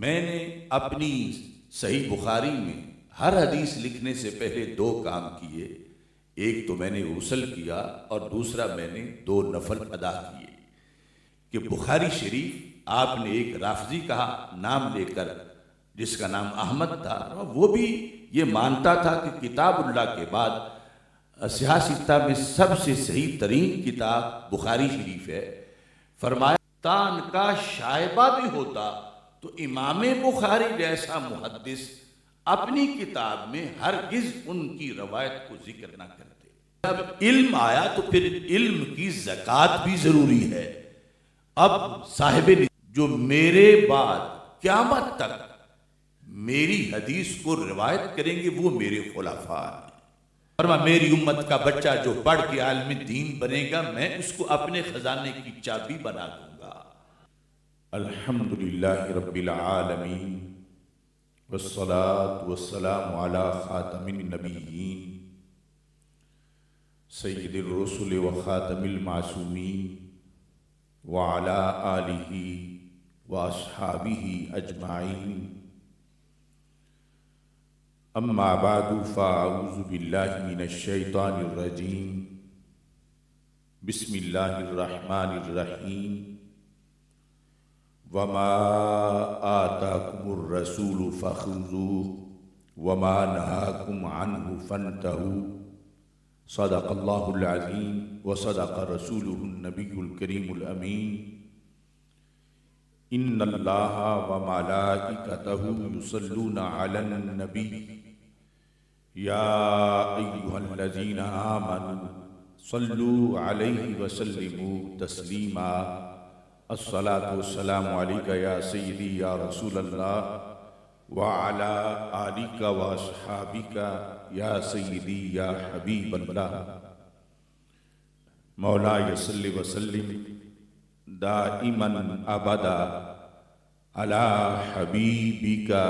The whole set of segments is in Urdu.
میں نے اپنی صحیح بخاری میں ہر حدیث لکھنے سے پہلے دو کام کیے. ایک تو میں نے غسل کیا اور دوسرا میں نے 2 نفل ادا کیے. کہ بخاری شریف آپ نے ایک رافضی کہا نام لے کر جس کا نام احمد تھا، وہ بھی یہ مانتا تھا کہ کتاب اللہ کے بعد صحیح ستہ میں سب سے صحیح ترین کتاب بخاری شریف ہے. فرمایا تان کا شائبہ بھی ہوتا تو امام بخاری جیسا محدث اپنی کتاب میں ہرگز ان کی روایت کو ذکر نہ کرتے. جب علم آیا تو پھر علم کی زکوٰۃ بھی ضروری ہے. اب صاحب جو میرے بعد قیامت تک میری حدیث کو روایت کریں گے وہ میرے خلفاء ہیں. فرمایا میری امت کا بچہ جو پڑھ کے عالم دین بنے گا میں اس کو اپنے خزانے کی چابی بنا دوں گا. الحمدللہ رب العالمین والصلاة والسلام علی خاتم النبیین سید الرسل و خاتم المعصومین وعلی آلہ واصحابہ اجمعین. اما بعد فاعوذ باللہ من الشیطان الرجیم. بسم اللہ الرحمن الرحیم. وما آتاکم الرسول فخذوه وما نہاکم عنہ فانتہوا. صدق اللہ العظیم وصدق رسولہ النبی الکریم الامین. ان اللہ وملائکتہ یصلون علی النبی یا ایہا الذین آمنوا صلوا علیہ وسلموا تسلیما. الصلاة والسلام علیکہ یا سیدی یا رسول اللہ وعلا آلکہ واصحابکہ یا سیدی یا حبیب اللہ. مولا صلی وسلم دائما ابدا علی حبیبکہ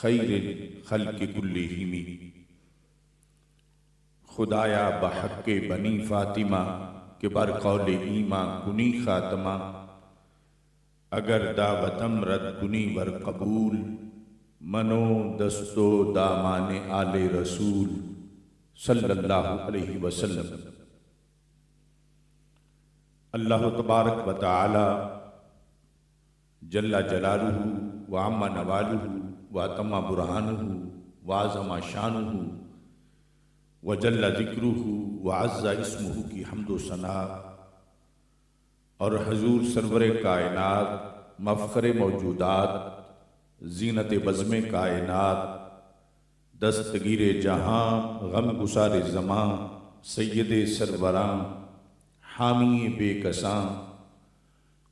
خیر الخلق کلہم. خدایا بحق بنی فاطمہ کہ بر قول ایمان کنی خاتمہ. اگر دعوتم رد کنی ور قبول منو دستو دامان آل رسول صلی اللہ علیہ وسلم. اللہ تبارک و تعالی جل جلالہ وعم نوالہ واتم برہانہ وعظم شانہ وجل ذکرہ وعز اسمہ کی حمد و ثنا اور حضور سرور کائنات مفخر موجودات زینت بزم کائنات دستگیر جہاں غم گسار زماں سید سروراں حامی بے کساں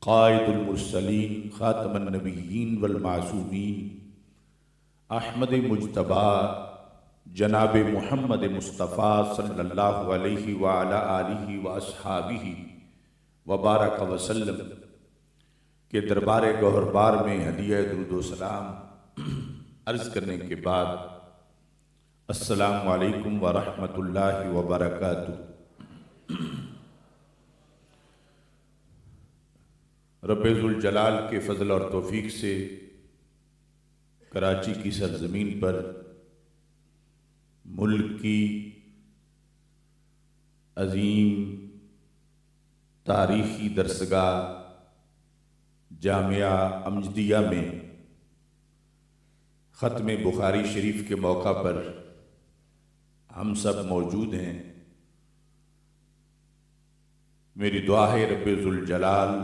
قائد المرسلین خاتم النبیین والمعصومین احمد مجتبی جناب محمد مصطفیٰ صلی اللہ علیہ وعلا آلہ واصحابہ وبارک وسلم کے دربار گوہربار میں ہدیہ درود و سلام عرض کرنے کے بعد السلام علیکم ورحمۃ اللہ وبرکاتہ. رب ذوالجلال کے فضل اور توفیق سے کراچی کی سرزمین پر ملک کی عظیم تاریخی درسگاہ جامعہ امجدیہ میں ختم بخاری شریف کے موقع پر ہم سب موجود ہیں. میری دعا ہے رب ذوالجلال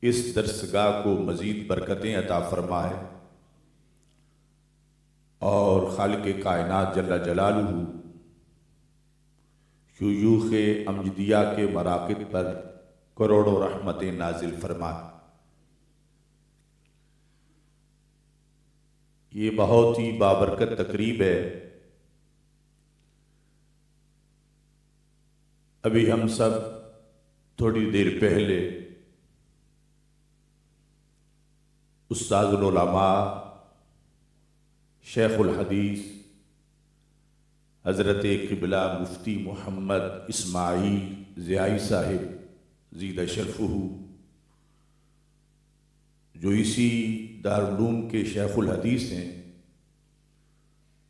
اس درسگاہ کو مزید برکتیں عطا فرمائے اور خالق کائنات جل جلالہ شیوخ امجدیہ کے مراقد پر کروڑوں رحمتیں نازل فرمائے. یہ بہت ہی بابرکت تقریب ہے. ابھی ہم سب تھوڑی دیر پہلے استاذ العلماء شیخ الحدیث حضرت قبلہ مفتی محمد اسماعیل ضیائی صاحب زید شرفہ جو اسی دارالعلوم کے شیخ الحدیث ہیں،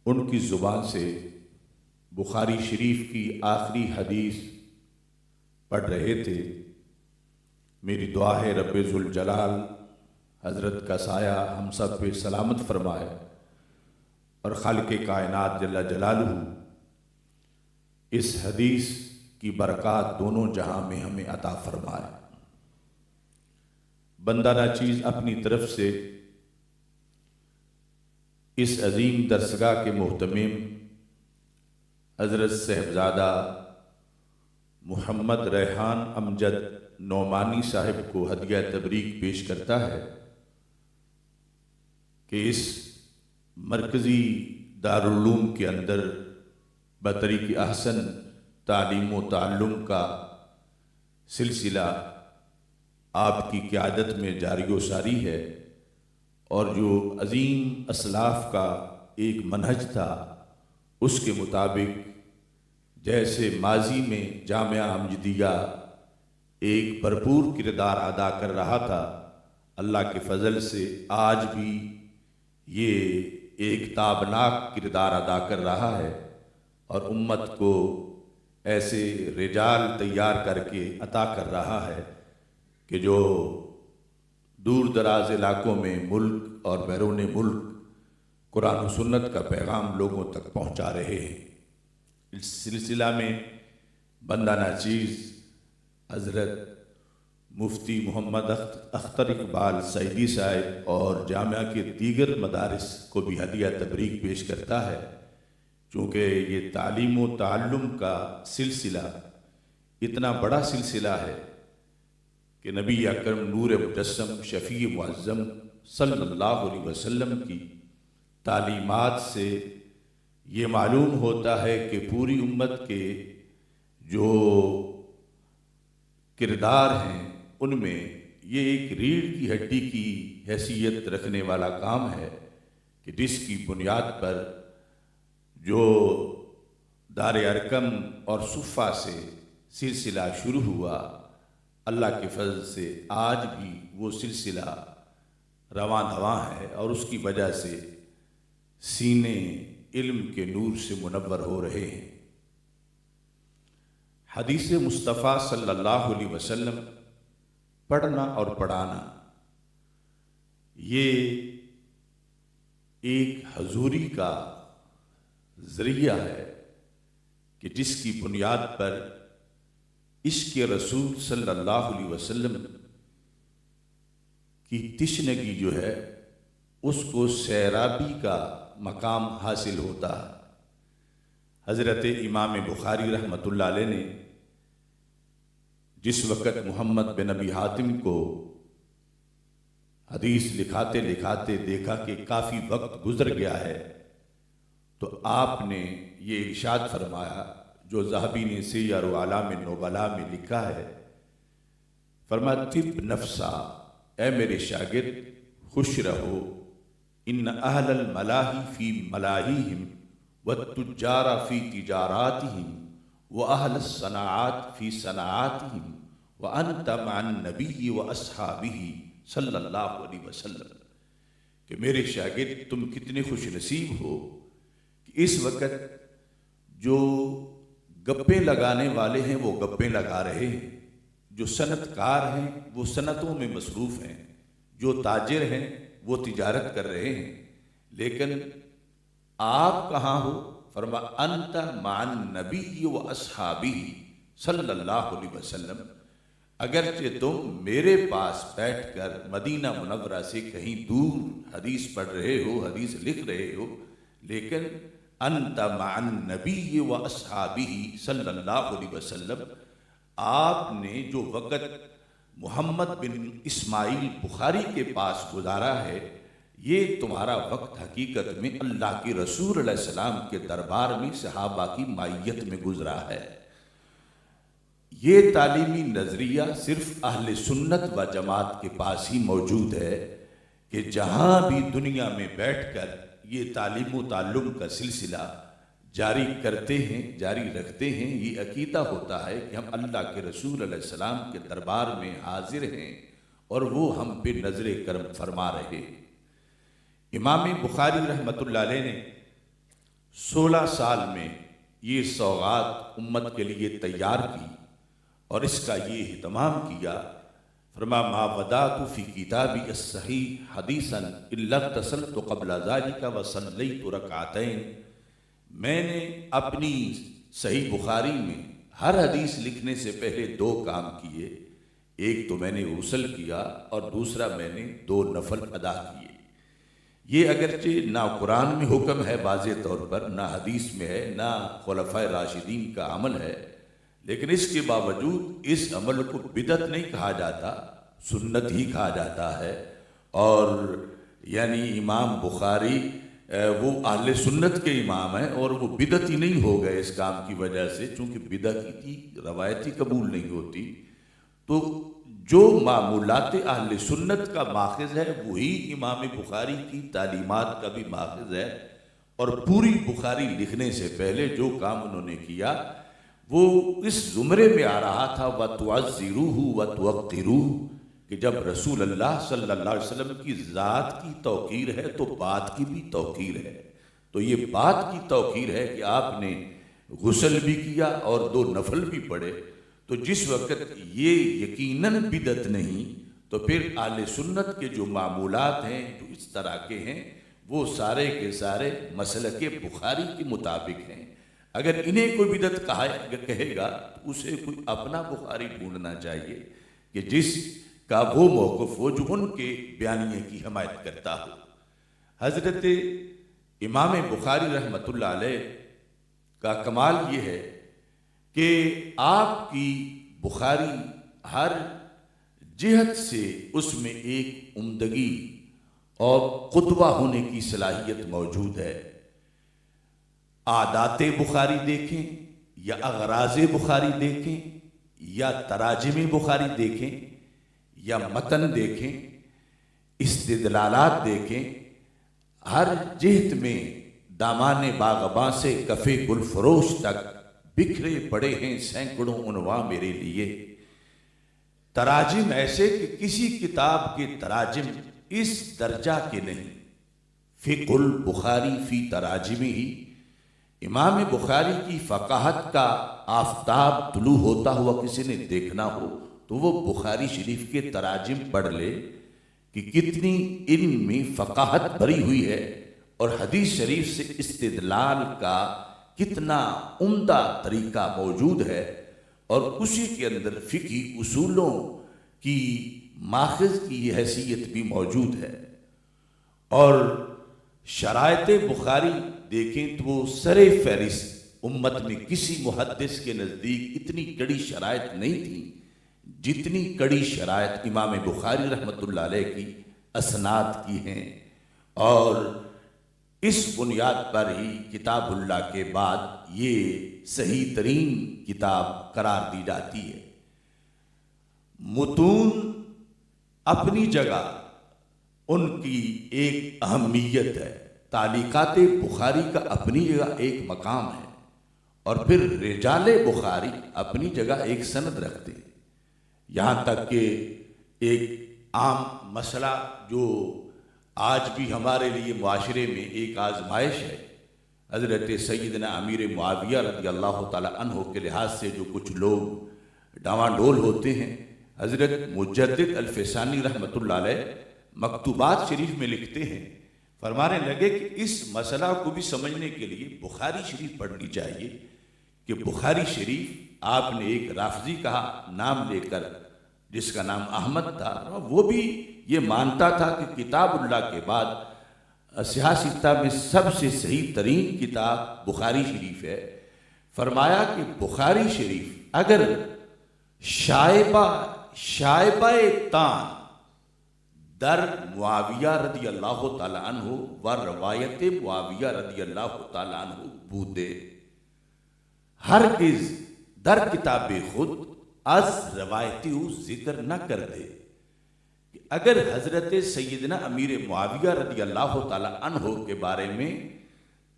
ان کی زبان سے بخاری شریف کی آخری حدیث پڑھ رہے تھے۔ میری دعا ہے رب ذوالجلال حضرت کا سایہ ہم سب پہ سلامت فرمائے اور خالق کائنات جل جلالہ اس حدیث کی برکات دونوں جہاں میں ہمیں عطا فرمائے۔ بندہ ناچیز اپنی طرف سے اس عظیم درسگاہ کے محتمم حضرت صاحبزادہ محمد ریحان امجد نعمانی صاحب کو ہدیہ تبریک پیش کرتا ہے کہ اس مرکزی دارالعلوم کے اندر بطریق احسن تعلیم و تعلم کا سلسلہ آپ کی قیادت میں جاری و ساری ہے، اور جو عظیم اسلاف کا ایک منہج تھا اس کے مطابق جیسے ماضی میں جامعہ امجدیہ ایک بھرپور کردار ادا کر رہا تھا، اللہ کے فضل سے آج بھی یہ ایک تابناک کردار ادا کر رہا ہے، اور امت کو ایسے رجال تیار کر کے عطا کر رہا ہے کہ جو دور دراز علاقوں میں ملک اور بیرون ملک قرآن و سنت کا پیغام لوگوں تک پہنچا رہے ہیں۔ اس سلسلہ میں بندہ ناچیز حضرت مفتی محمد اختر اقبال سعیدی صاحب اور جامعہ کے دیگر مدارس کو بھی ہدیہ تبریک پیش کرتا ہے، چونکہ یہ تعلیم و تعلم کا سلسلہ اتنا بڑا سلسلہ ہے کہ نبی اکرم نور مجسم شفیع معظم صلی اللہ علیہ وسلم کی تعلیمات سے یہ معلوم ہوتا ہے کہ پوری امت کے جو کردار ہیں ان میں یہ ایک ریڑھ کی ہڈی کی حیثیت رکھنے والا کام ہے کہ جس کی بنیاد پر جو دار ارقم اور صفہ سے سلسلہ شروع ہوا، اللہ کے فضل سے آج بھی وہ سلسلہ رواں دواں ہے، اور اس کی وجہ سے سینے علم کے نور سے منور ہو رہے ہیں۔ حدیث مصطفیٰ صلی اللہ علیہ وسلم پڑھنا اور پڑھانا یہ ایک حضوری کا ذریعہ ہے کہ جس کی بنیاد پر عشق رسول صلی اللہ علیہ وسلم کی تشنگی جو ہے اس کو سیرابی کا مقام حاصل ہوتا ہے۔ حضرت امام بخاری رحمۃ اللہ علیہ نے جس وقت محمد بن ابی حاتم کو حدیث لکھاتے لکھاتے دیکھا کہ کافی وقت گزر گیا ہے، تو آپ نے یہ ارشاد فرمایا جو ذہبی نے سیر اعلام النبلاء میں لکھا ہے، فرمایا طب نفسا، اے میرے شاگرد خوش رہو، ان اہل الملاہی فی ملاہیہم والتجار فی تجاراتہم واہل الصناعات فی صناعاتہم وانت مع النبی واصحابہ صلی اللہ علیہ وسلم، کہ میرے شاگرد تم کتنے خوش نصیب ہو کہ اس وقت جو گپیں لگانے والے ہیں وہ گپیں لگا رہے ہیں، جو صنعت کار ہیں وہ صنعتوں میں مصروف ہیں، جو تاجر ہیں وہ تجارت کر رہے ہیں، لیکن آپ کہاں ہو؟ فرمایا انت مع النبی و اصحابہ صلی اللہ علیہ وسلم، اگرچہ تم میرے پاس بیٹھ کر مدینہ منورہ سے کہیں دور حدیث پڑھ رہے ہو، حدیث لکھ رہے ہو، لیکن انت مع النبی و اصحابہ صلی اللہ علیہ وسلم، آپ نے جو وقت محمد بن اسماعیل بخاری کے پاس گزارا ہے، یہ تمہارا وقت حقیقت میں اللہ کے رسول علیہ السلام کے دربار میں صحابہ کی معیت میں گزرا ہے۔ یہ تعلیمی نظریہ صرف اہل سنت و جماعت کے پاس ہی موجود ہے کہ جہاں بھی دنیا میں بیٹھ کر یہ تعلیم و تعلم کا سلسلہ جاری کرتے ہیں، جاری رکھتے ہیں، یہ عقیدہ ہوتا ہے کہ ہم اللہ کے رسول علیہ السلام کے دربار میں حاضر ہیں اور وہ ہم پہ نظر کرم فرما رہے ہیں۔ امام بخاری رحمۃ اللہ علیہ نے 16 سال میں یہ سوغات امت کے لیے تیار کی اور اس کا یہ اہتمام کیا۔ فرما ما ودعت فی کتابی الصحیح حدیثا الا اتصلت قبل ذلك وصلیت رکعتین، میں نے اپنی صحیح بخاری میں ہر حدیث لکھنے سے پہلے 2 کام کیے، ایک تو میں نے غسل کیا اور دوسرا میں نے 2 نفل ادا کیے۔ یہ اگرچہ نہ قرآن میں حکم ہے واضح طور پر، نہ حدیث میں ہے، نہ خلفائے راشدین کا عمل ہے، لیکن اس کے باوجود اس عمل کو بدعت نہیں کہا جاتا، سنت ہی کہا جاتا ہے۔ اور یعنی امام بخاری وہ اہل سنت کے امام ہیں اور وہ بدعتی نہیں ہو گئے اس کام کی وجہ سے، چونکہ بدعتی روایتی قبول نہیں ہوتی، تو جو معمولات اہل سنت کا ماخذ ہے وہی امام بخاری کی تعلیمات کا بھی ماخذ ہے۔ اور پوری بخاری لکھنے سے پہلے جو کام انہوں نے کیا وہ اس زمرے میں آ رہا تھا وَتُعَزِّرُوهُ وَتُوَقِّرُوهُ، کہ جب رسول اللہ صلی اللہ علیہ وسلم کی ذات کی توقیر ہے تو بات کی بھی توقیر ہے۔ تو یہ بات کی توقیر ہے کہ آپ نے غسل بھی کیا اور 2 نفل بھی پڑھے، تو جس وقت یہ یقیناً بدعت نہیں، تو پھر اہل سنت کے جو معمولات ہیں جو اس طرح کے ہیں وہ سارے کے سارے مسلک بخاری کے مطابق ہیں۔ اگر انہیں کوئی بدعت کہے گا تو اسے کوئی اپنا بخاری ڈھونڈنا چاہیے کہ جس کا وہ موقف ہو جو ان کے بیانیے کی حمایت کرتا ہو۔ حضرت امام بخاری رحمۃ اللہ علیہ کا کمال یہ ہے کہ آپ کی بخاری ہر جہت سے اس میں ایک عمدگی اور قدوہ ہونے کی صلاحیت موجود ہے۔ عادات بخاری دیکھیں یا اغراض بخاری دیکھیں یا تراجم بخاری دیکھیں یا متن دیکھیں، استدلالات دیکھیں، ہر جہت میں دامان باغباں سے کف گل فروش تک بکھرے پڑے ہیں سینکڑوں عنواں میرے لیے۔ تراجم ایسے کہ کسی کتاب کے تراجم اس درجہ کے نہیں۔ فقہ البخاری فی تراجمہ ہی، امام بخاری کی فقاہت کا آفتاب طلوع ہوتا ہوا کسی نے دیکھنا ہو تو وہ بخاری شریف کے تراجم پڑھ لے کہ کتنی علم میں فقاہت بھری ہوئی ہے اور حدیث شریف سے استدلال کا کتنا عمدہ طریقہ موجود ہے، اور اسی کے اندر فقہی اصولوں کی ماخذ کی یہ حیثیت بھی موجود ہے۔ اور شرائط بخاری دیکھیں تو وہ سر فہرست، امت میں کسی محدث کے نزدیک اتنی کڑی شرائط نہیں تھی جتنی کڑی شرائط امام بخاری رحمۃ اللہ علیہ کی اسناد کی ہیں، اور اس بنیاد پر ہی کتاب اللہ کے بعد یہ صحیح ترین کتاب قرار دی جاتی ہے۔ متون اپنی جگہ ان کی ایک اہمیت ہے، تعلیقات بخاری کا اپنی جگہ ایک مقام ہے، اور پھر رجال بخاری اپنی جگہ ایک سند رکھتے ہیں، یہاں تک کہ ایک عام مسئلہ جو آج بھی ہمارے لیے معاشرے میں ایک آزمائش ہے، حضرت سیدنا امیر معاویہ رضی اللہ تعالی عنہ کے لحاظ سے جو کچھ لوگ ڈاواں ڈول ہوتے ہیں، حضرت مجدد الفسانی رحمۃ اللہ علیہ مکتوبات شریف میں لکھتے ہیں، فرمانے لگے کہ اس مسئلہ کو بھی سمجھنے کے لیے بخاری شریف پڑھنی چاہیے، کہ بخاری شریف آپ نے ایک رافضی کہا نام لے کر جس کا نام احمد تھا، وہ بھی یہ مانتا تھا کہ کتاب اللہ کے بعد صحاح ستہ میں سب سے صحیح ترین کتاب بخاری شریف ہے۔ فرمایا کہ بخاری شریف اگر شائبہ تان در معاویہ رضی اللہ تعالیٰ عنہ و روایت معاویہ رضی اللہ تعالیٰ عنہ بودے، ہرگز در کتاب خود از روایتی ذکر نہ کر دے، کہ اگر حضرت سیدنا امیر معاویہ رضی اللہ تعالیٰ عنہ کے بارے میں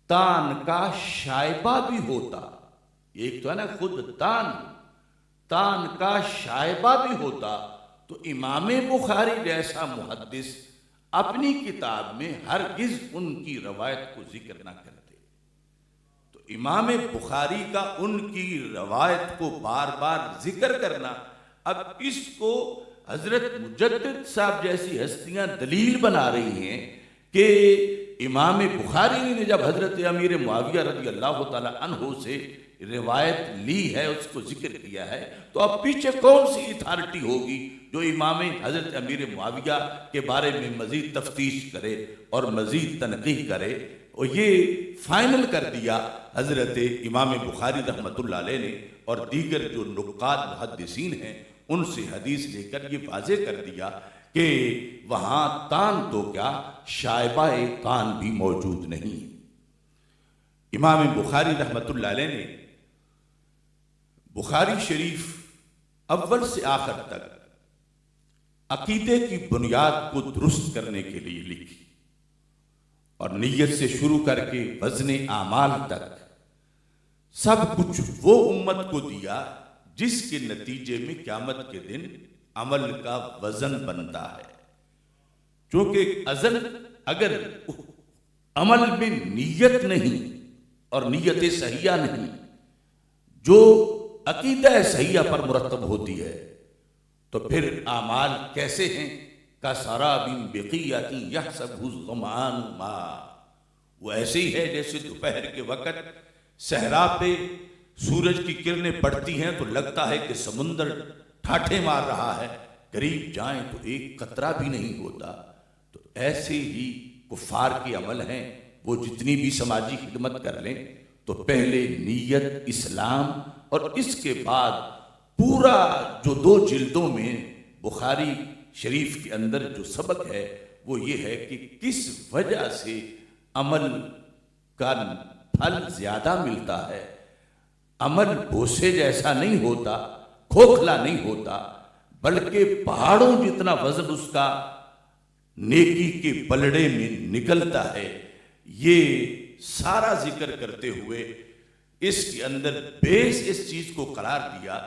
تان کا شائبہ بھی ہوتا، ایک تو ہے نا خود تان کا شائبہ بھی ہوتا، تو امام بخاری جیسا محدث اپنی کتاب میں ہرگز ان کی روایت کو ذکر نہ کرتے. تو امام بخاری کا ان کی روایت کو بار بار ذکر کرنا، اب اس کو حضرت مجدد صاحب جیسی ہستیاں دلیل بنا رہی ہیں کہ امام بخاری نے جب حضرت امیر معاویہ رضی اللہ تعالی عنہ سے روایت لی ہے، اس کو ذکر کیا ہے، تو اب پیچھے کون سی اتھارٹی ہوگی جو امام حضرت امیر معاویہ کے بارے میں مزید تفتیش کرے اور مزید تنقیح کرے. اور یہ فائنل کر دیا حضرت امام بخاری رحمۃ اللہ علیہ نے، اور دیگر جو نقاد محدثین ہیں ان سے حدیث لے کر یہ واضح کر دیا کہ وہاں تان تو کیا شائبہ تان بھی موجود نہیں. امام بخاری رحمۃ اللہ علیہ نے بخاری شریف اول سے آخر تک عقیدے کی بنیاد کو درست کرنے کے لیے لکھی، اور نیت سے شروع کر کے وزن اعمال تک سب کچھ وہ امت کو دیا جس کے نتیجے میں قیامت کے دن عمل کا وزن بنتا ہے. چونکہ اگر عمل میں نیت نہیں اور نیت صحیحہ نہیں، جو عقیدہ صحیحہ پر مرتب ہوتی ہے، تو پھر اعمال کیسے ہیں؟ کسراب بقیۃ یحسبہ الظمآن ماء، وہ ایسے ہی ہے جیسے دوپہر کے وقت صحرا پہ سورج کی کرنیں پڑتی ہیں تو لگتا ہے کہ سمندر ٹھاٹھے مار رہا ہے، قریب جائیں تو ایک قطرہ بھی نہیں ہوتا. تو ایسے ہی کفار کے عمل ہیں، وہ جتنی بھی سماجی خدمت کر لیں تو پہلے نیت اسلام، اور اس کے بعد پورا جو 2 جلدوں میں بخاری شریف کے اندر جو سبق ہے وہ یہ ہے کہ کس وجہ سے عمل کا پھل زیادہ ملتا ہے. عمل بھوسے جیسا نہیں ہوتا، کھوکھلا نہیں ہوتا، بلکہ پہاڑوں جتنا وزن اس کا نیکی کے پلڑے میں نکلتا ہے. یہ سارا ذکر کرتے ہوئے اس کے اندر بیس اس چیز کو قرار دیا،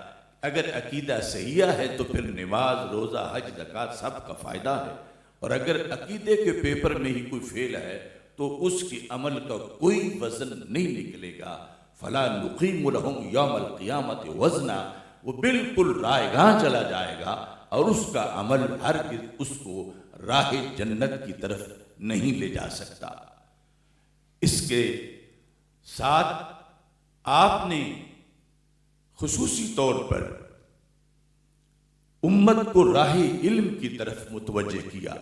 اگر عقیدہ صحیحہ ہے تو پھر نماز، روزہ، حج، زکوٰۃ سب کا فائدہ ہے، اور اگر عقیدے کے پیپر میں ہی کوئی فیل ہے تو اس کے عمل کا کوئی وزن نہیں نکلے گا. فلا نقیم لہم یوم القیامت وزنا، وہ بالکل رائے گاں چلا جائے گا، اور اس کا عمل ہرگز اس کو راہ جنت کی طرف نہیں لے جا سکتا. اس کے ساتھ آپ نے خصوصی طور پر امت کو راہ علم کی طرف متوجہ کیا.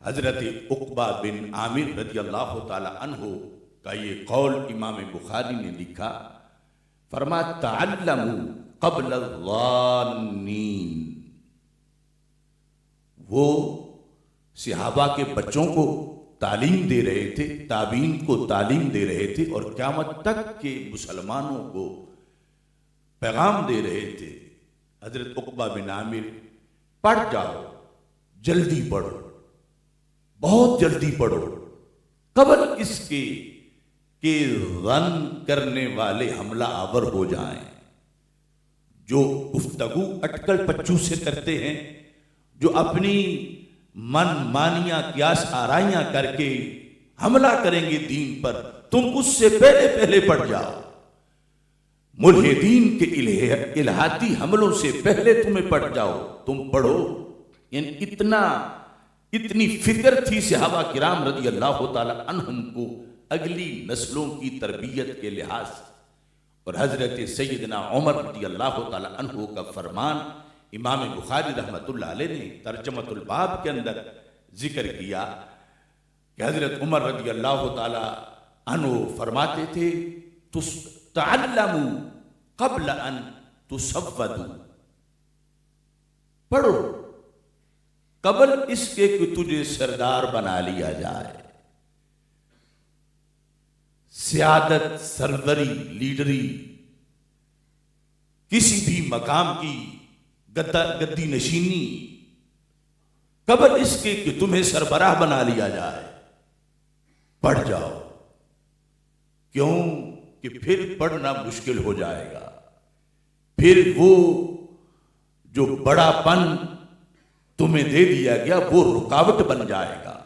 حضرت عقبہ بن عامر رضی اللہ تعالی عنہ کا یہ قول امام بخاری نے لکھا، فرمایا تعلموا قبل الظانین. وہ صحابہ کے بچوں کو تعلیم دے رہے تھے، تابعین کو تعلیم دے رہے تھے، اور قیامت تک کے مسلمانوں کو پیغام دے رہے تھے. حضرت عقبہ بن عامر، پڑھ جاؤ، جلدی پڑھو، بہت جلدی پڑھو، قبل اس کے کہ ظن کرنے والے حملہ آور ہو جائیں، جو گفتگو اٹکل پچو سے کرتے ہیں، جو اپنی من مانیاں قیاس آرائیاں کر کے حملہ کریں گے دین پر، تم اس سے پہلے پڑھ جاؤ. ملحدین کے الہاتی حملوں سے پہلے تمہیں پڑھ جاؤ، تم پڑھو. یعنی اتنی فکر تھی صحابہ کرام رضی اللہ تعالی عنہم کو اگلی نسلوں کی تربیت کے لحاظ سے. اور حضرت سیدنا عمر رضی اللہ تعالی عنہ کا فرمان امام بخاری رحمۃ اللہ علیہ نے ترجمۃ الباب کے اندر ذکر کیا کہ حضرت عمر رضی اللہ تعالی عنہ فرماتے تھے تعلموا قبل ان تسودوا، پڑھو قبل اس کے کہ تجھے سردار بنا لیا جائے. سیادت، سروری، لیڈری، کسی بھی مقام کی گدی نشینی قبل اس کے کہ تمہیں سربراہ بنا لیا جائے، پڑھ جاؤ. کیوں کہ پھر پڑھنا مشکل ہو جائے گا. پھر وہ جو بڑا پن تمہیں دے دیا گیا وہ رکاوٹ بن جائے گا۔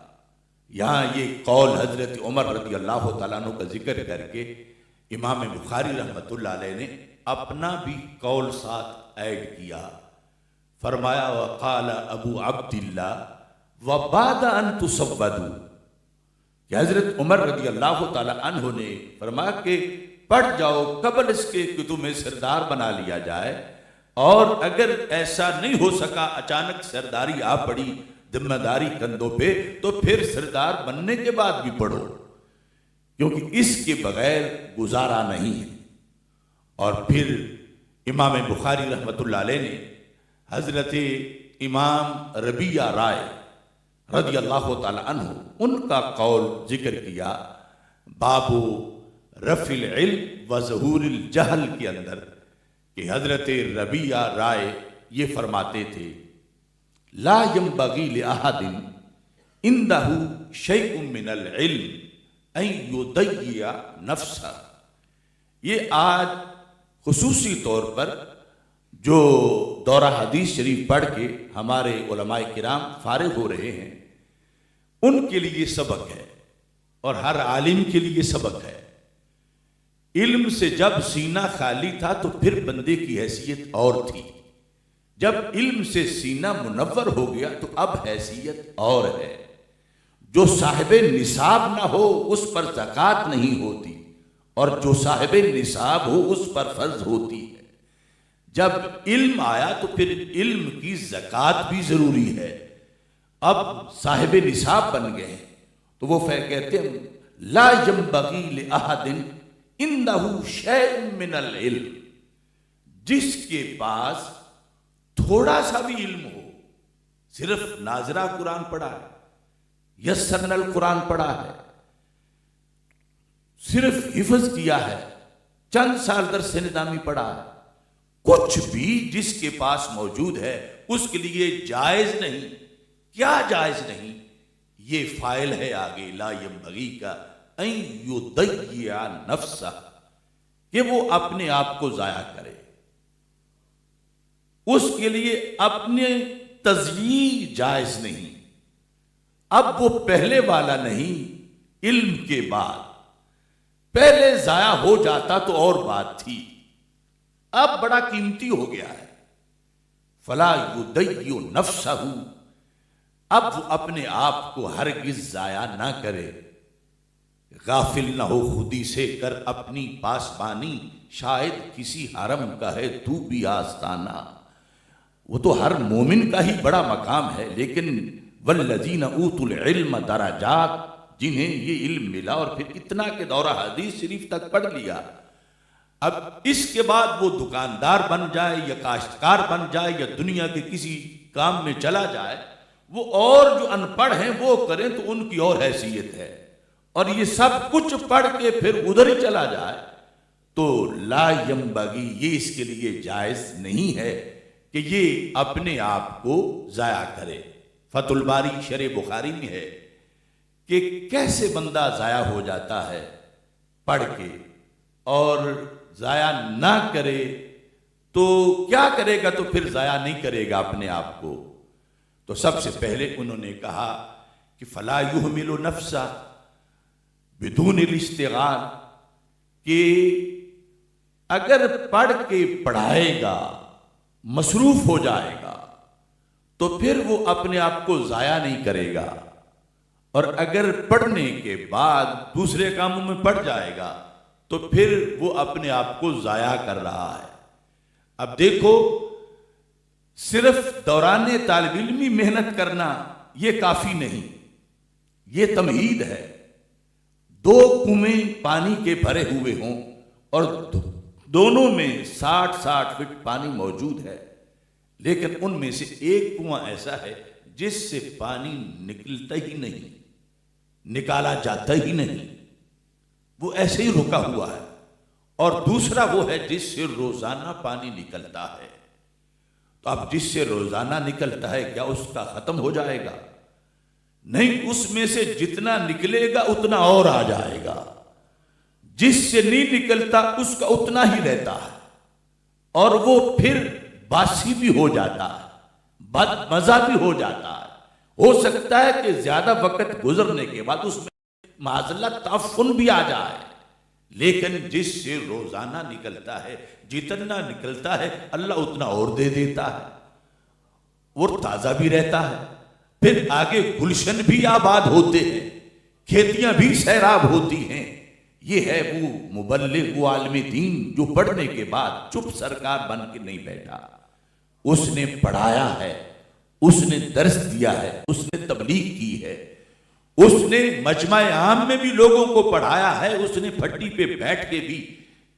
یہاں یہ قول حضرت عمر رضی اللہ تعالیٰ عنہ کا ذکر کر کے امام بخاری رحمۃ اللہ علیہ نے اپنا بھی قول ساتھ ایڈ کیا، فرمایا وقال ابو عبداللہ وبعد ان تسودوا، کہ حضرت عمر رضی اللہ تعالیٰ عنہ نے فرمایا کہ پڑھ جاؤ قبل اس کے کہ تمہیں سردار بنا لیا جائے، اور اگر ایسا نہیں ہو سکا، اچانک سرداری آ پڑی، ذمہ داری کندھوں پہ، تو پھر سردار بننے کے بعد بھی پڑھو، کیونکہ اس کے بغیر گزارا نہیں ہے۔ اور پھر امام بخاری رحمۃ اللہ علیہ نے حضرت امام ربیعہ رائے رضی اللہ تعالی عنہ ان کا قول ذکر کیا، باب رفع العلم و ظہور الجہل کے اندر، کہ حضرت ربیعہ رائے یہ فرماتے تھے لا ينبغي لأحد عنده شيء من العلم ان يضيع نفسه۔ یہ آج خصوصی طور پر جو دورہ حدیث شریف پڑھ کے ہمارے علماء کرام فارغ ہو رہے ہیں، ان کے لیے سبق ہے، اور ہر عالم کے لیے سبق ہے۔ علم سے جب سینہ خالی تھا تو پھر بندے کی حیثیت اور تھی، جب علم سے سینہ منور ہو گیا تو اب حیثیت اور ہے۔ جو صاحب نصاب نہ ہو اس پر زکوٰۃ نہیں ہوتی، اور جو صاحب نصاب ہو اس پر فرض ہوتی ہے۔ جب علم آیا تو پھر علم کی زکوٰۃ بھی ضروری ہے۔ اب صاحب نصاب بن گئے تو وہ کہتے ہیں لا ينبغي لأحد عنده شيء من العلم، جس کے پاس تھوڑا سا بھی علم ہو، صرف ناظرہ قرآن پڑھا ہے، یسرنا القرآن پڑھا ہے، صرف حفظ کیا ہے، چند سال درس نظامی پڑھا ہے، کچھ بھی جس کے پاس موجود ہے اس کے لیے جائز نہیں۔ کیا جائز نہیں؟ یہ فائل ہے آگے لا ينبغی کا، ان یضیع نفسہ، کہ وہ اپنے آپ کو ضائع کرے، اس کے لیے اپنے تضییع جائز نہیں۔ اب وہ پہلے والا نہیں، علم کے بعد پہلے ضائع ہو جاتا تو اور بات تھی، اب بڑا قیمتی ہو گیا ہے۔ فلا یضیع نفسہ، اب وہ اپنے آپ کو ہرگز ضائع نہ کرے، غافل نہ ہو خودی سے کر اپنی پاسبانی، شاید کسی حرم کا ہے تو بھی آستانہ۔ وہ تو ہر مومن کا ہی بڑا مقام ہے، لیکن والذین اوتوا العلم درجات، جنہیں یہ علم ملا اور پھر اتنا کہ دورہ حدیث شریف تک پڑھ لیا، اب اس کے بعد وہ دکاندار بن جائے یا کاشتکار بن جائے یا دنیا کے کسی کام میں چلا جائے، وہ اور جو ان پڑھ ہیں وہ کریں تو ان کی اور حیثیت ہے، اور یہ سب کچھ پڑھ کے پھر ادھر ہی چلا جائے تو لا ينبغی، یہ اس کے لیے جائز نہیں ہے کہ یہ اپنے آپ کو ضائع کرے۔ فتح الباری شرح بخاری میں ہے کہ کیسے بندہ ضائع ہو جاتا ہے پڑھ کے، اور ضائع نہ کرے تو کیا کرے گا؟ تو پھر ضائع نہیں کرے گا اپنے آپ کو۔ تو سب سے پہلے انہوں نے کہا کہ فلا یحمل نفسہ بدون الاشتغال، کہ اگر پڑھ کے پڑھائے گا، مصروف ہو جائے گا، تو پھر وہ اپنے آپ کو ضائع نہیں کرے گا، اور اگر پڑھنے کے بعد دوسرے کاموں میں پڑ جائے گا تو پھر وہ اپنے آپ کو ضائع کر رہا ہے۔ اب دیکھو، صرف دوران طالب علمی محنت کرنا یہ کافی نہیں، یہ تمہید ہے۔ دو کنویں پانی کے بھرے ہوئے ہوں اور دونوں میں 60 فٹ پانی موجود ہے، لیکن ان میں سے ایک کنواں ایسا ہے جس سے پانی نکلتا ہی نہیں، نکالا جاتا ہی نہیں، وہ ایسے ہی رکا ہوا ہے، اور دوسرا وہ ہے جس سے روزانہ پانی نکلتا ہے۔ تو اب جس سے روزانہ نکلتا ہے کیا اس کا ختم ہو جائے گا؟ نہیں، اس میں سے جتنا نکلے گا اتنا اور آ جائے گا، جس سے نہیں نکلتا اس کا اتنا ہی رہتا ہے، اور وہ پھر باسی بھی ہو جاتا ہے، بد مزہ بھی ہو جاتا ہے، ہو سکتا ہے کہ زیادہ وقت گزرنے کے بعد اس میں معاذ اللہ تعفن بھی آ جائے، لیکن جس سے روزانہ نکلتا ہے، جتنا نکلتا ہے اللہ اتنا اور دے دیتا ہے، اور تازہ بھی رہتا ہے، پھر آگے گلشن بھی آباد ہوتے ہیں، کھیتیاں بھی سیراب ہوتی ہیں۔ یہ ہے وہ مبلغ، وہ عالم دین جو پڑھنے کے بعد چپ سرکار بن کے نہیں بیٹھا، اس نے پڑھایا ہے، اس نے درس دیا ہے، اس نے تبلیغ کی ہے، اس نے مجمع عام میں بھی لوگوں کو پڑھایا ہے، اس نے پھٹی پہ بیٹھ کے بھی